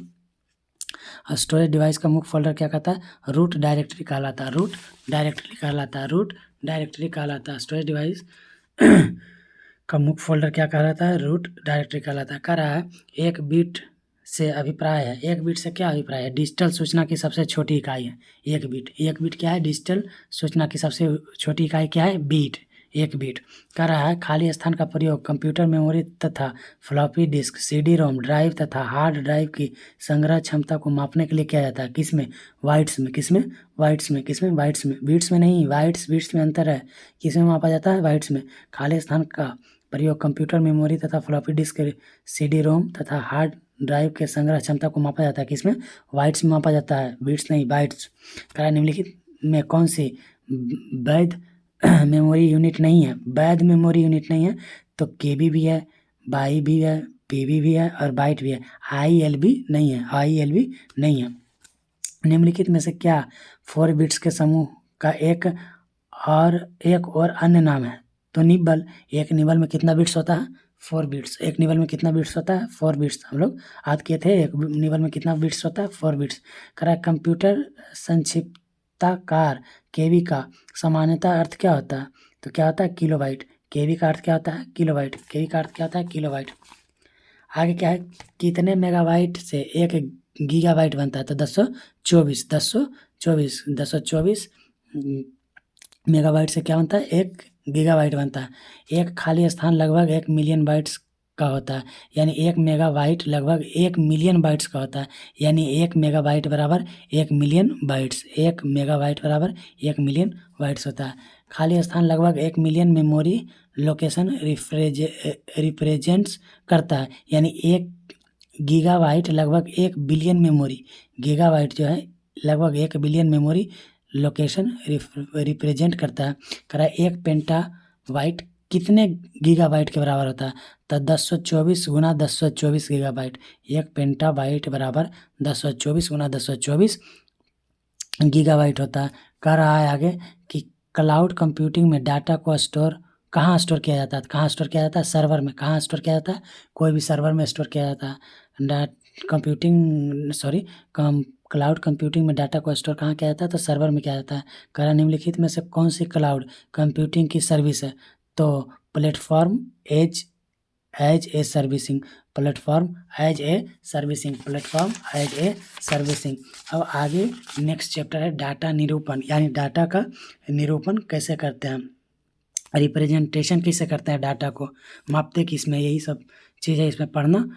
स्टोरेज डिवाइस का मुख्य फोल्डर क्या कहता है? रूट डायरेक्टरी कहलाता है। रूट डायरेक्टरी कहलाता है। स्टोरेज डिवाइस का मुख्य फोल्डर क्या कहलाता है? रूट डायरेक्टरी कहलाता है। कह रहा है एक बीट से अभिप्राय है। एक बीट से क्या अभिप्राय है? डिजिटल सूचना की सबसे छोटी इकाई है एक बीट क्या है? डिजिटल सूचना की सबसे छोटी इकाई क्या है? बीट। एक बीट। कह रहा है खाली स्थान का प्रयोग कंप्यूटर मेमोरी तथा फ्लॉपी डिस्क, CD रोम ड्राइव तथा हार्ड ड्राइव की संग्रह क्षमता को मापने के लिए किया जाता है। किसमें? वाइट्स में। किसमें? वाइट्स में। किसमें? वाइट्स में। बीट्स में नहीं, बीट्स में अंतर है। किसमें मापा जाता है? वाइट्स में। खाली स्थान का प्रयोग कंप्यूटर मेमोरी तथा फ्लॉपी डिस्क, CD रोम तथा हार्ड ड्राइव के संग्रह क्षमता को मापा जाता है। किसमें? वाइट्स में मापा जाता है, बीट्स नहीं, बाइट्स। कह रहा है निम्नलिखित में कौन सी वैध मेमोरी यूनिट नहीं है, वैध मेमोरी यूनिट नहीं है, तो केबी भी है, बाई भी है, पीबी भी है और बाइट भी है। आईएलबी नहीं है, आईएलबी नहीं है। निम्नलिखित में से क्या 4 बिट्स के समूह का एक और अन्य नाम है? तो निबल, एक निबल में कितना बिट्स होता है? 4 बिट्स। एक निबल में कितना बिट्स होता है? 4 बिट्स। हम लोग याद किए थे, एक निबल में कितना बिट्स होता है? 4 बिट्स। कह रहा है कंप्यूटर संक्षिप्ताकार केबी का सामान्यतः अर्थ क्या होता है? तो क्या होता है? किलोबाइट। केबी का अर्थ क्या होता है? किलोबाइट। केबी का अर्थ क्या होता है? किलोबाइट। आगे क्या है? कितने मेगाबाइट से 1 गीगाबाइट बनता है? तो 1024 मेगाबाइट से क्या बनता है? 1 गीगाबाइट बनता है। एक खाली स्थान लगभग 1 मिलियन बाइट्स का होता है, यानी 1 मेगाबाइट लगभग 1 मिलियन बाइट्स का होता है, यानी 1 मेगाबाइट बराबर 1 मिलियन बाइट्स। 1 मेगाबाइट बराबर 1 मिलियन बाइट्स होता है। खाली स्थान लगभग 1 मिलियन मेमोरी लोकेशन रिप्रेजेंट्स करता है, यानी 1 गीगाबाइट लगभग 1 बिलियन मेमोरी, गीगाबाइट जो है लगभग 1 बिलियन मेमोरी लोकेशन रिप्रेजेंट करता है। कह रहा है 1 पेंटाबाइट कितने गीगाबाइट के बराबर होता है? तो 1024 गुना 1024 गीगाबाइट। 1 पेंटाबाइट बराबर 1024 गुना 1024 गीगाबाइट होता है। कह रहा है आगे कि क्लाउड कंप्यूटिंग में डाटा को कहाँ स्टोर किया जाता है? कहाँ स्टोर किया जाता है? सर्वर में। कहाँ स्टोर किया जाता है? कोई भी सर्वर में स्टोर किया जाता है। क्लाउड कंप्यूटिंग में डाटा को स्टोर कहाँ किया जाता है? तो सर्वर में किया जाता है। कह रहा निम्नलिखित में से कौन सी क्लाउड कंप्यूटिंग की सर्विस है? तो प्लेटफॉर्म एज ए सर्विसिंग। अब आगे नेक्स्ट चैप्टर है डाटा निरूपण, यानी डाटा का निरूपण कैसे करते हैं, रिप्रेजेंटेशन कैसे करते हैं, डाटा को मापते किसमें, यही सब चीज़ है इसमें पढ़ना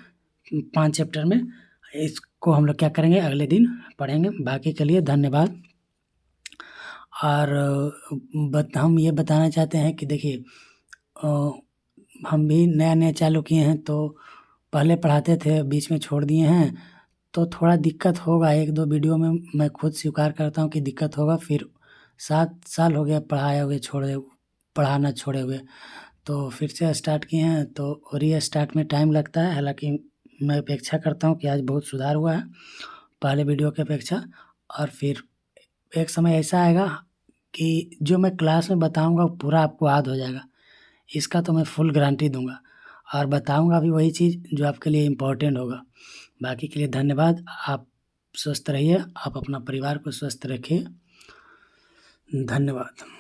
5 चैप्टर में। इसको हम लोग क्या करेंगे? अगले दिन पढ़ेंगे। बाकी के लिए धन्यवाद। और हम ये बताना चाहते हैं कि देखिए, हम भी नया चालू किए हैं, तो पहले पढ़ाते थे, बीच में छोड़ दिए हैं, तो थोड़ा दिक्कत होगा। 1-2 वीडियो में मैं खुद स्वीकार करता हूँ कि दिक्कत होगा। फिर 7 साल हो गया पढ़ाना छोड़े हुए, तो फिर से स्टार्ट किए हैं, तो रीस्टार्ट में टाइम लगता है। हालांकि मैं अपेक्षा करता हूँ कि आज बहुत सुधार हुआ है पहले वीडियो की अपेक्षा। और फिर एक समय ऐसा आएगा कि जो मैं क्लास में बताऊँगा वो पूरा आपको याद हो जाएगा, इसका तो मैं फुल गारंटी दूंगा। और बताऊंगा भी वही चीज़ जो आपके लिए इम्पोर्टेंट होगा। बाकी के लिए धन्यवाद। आप स्वस्थ रहिए, आप अपना परिवार को स्वस्थ रखिए। धन्यवाद।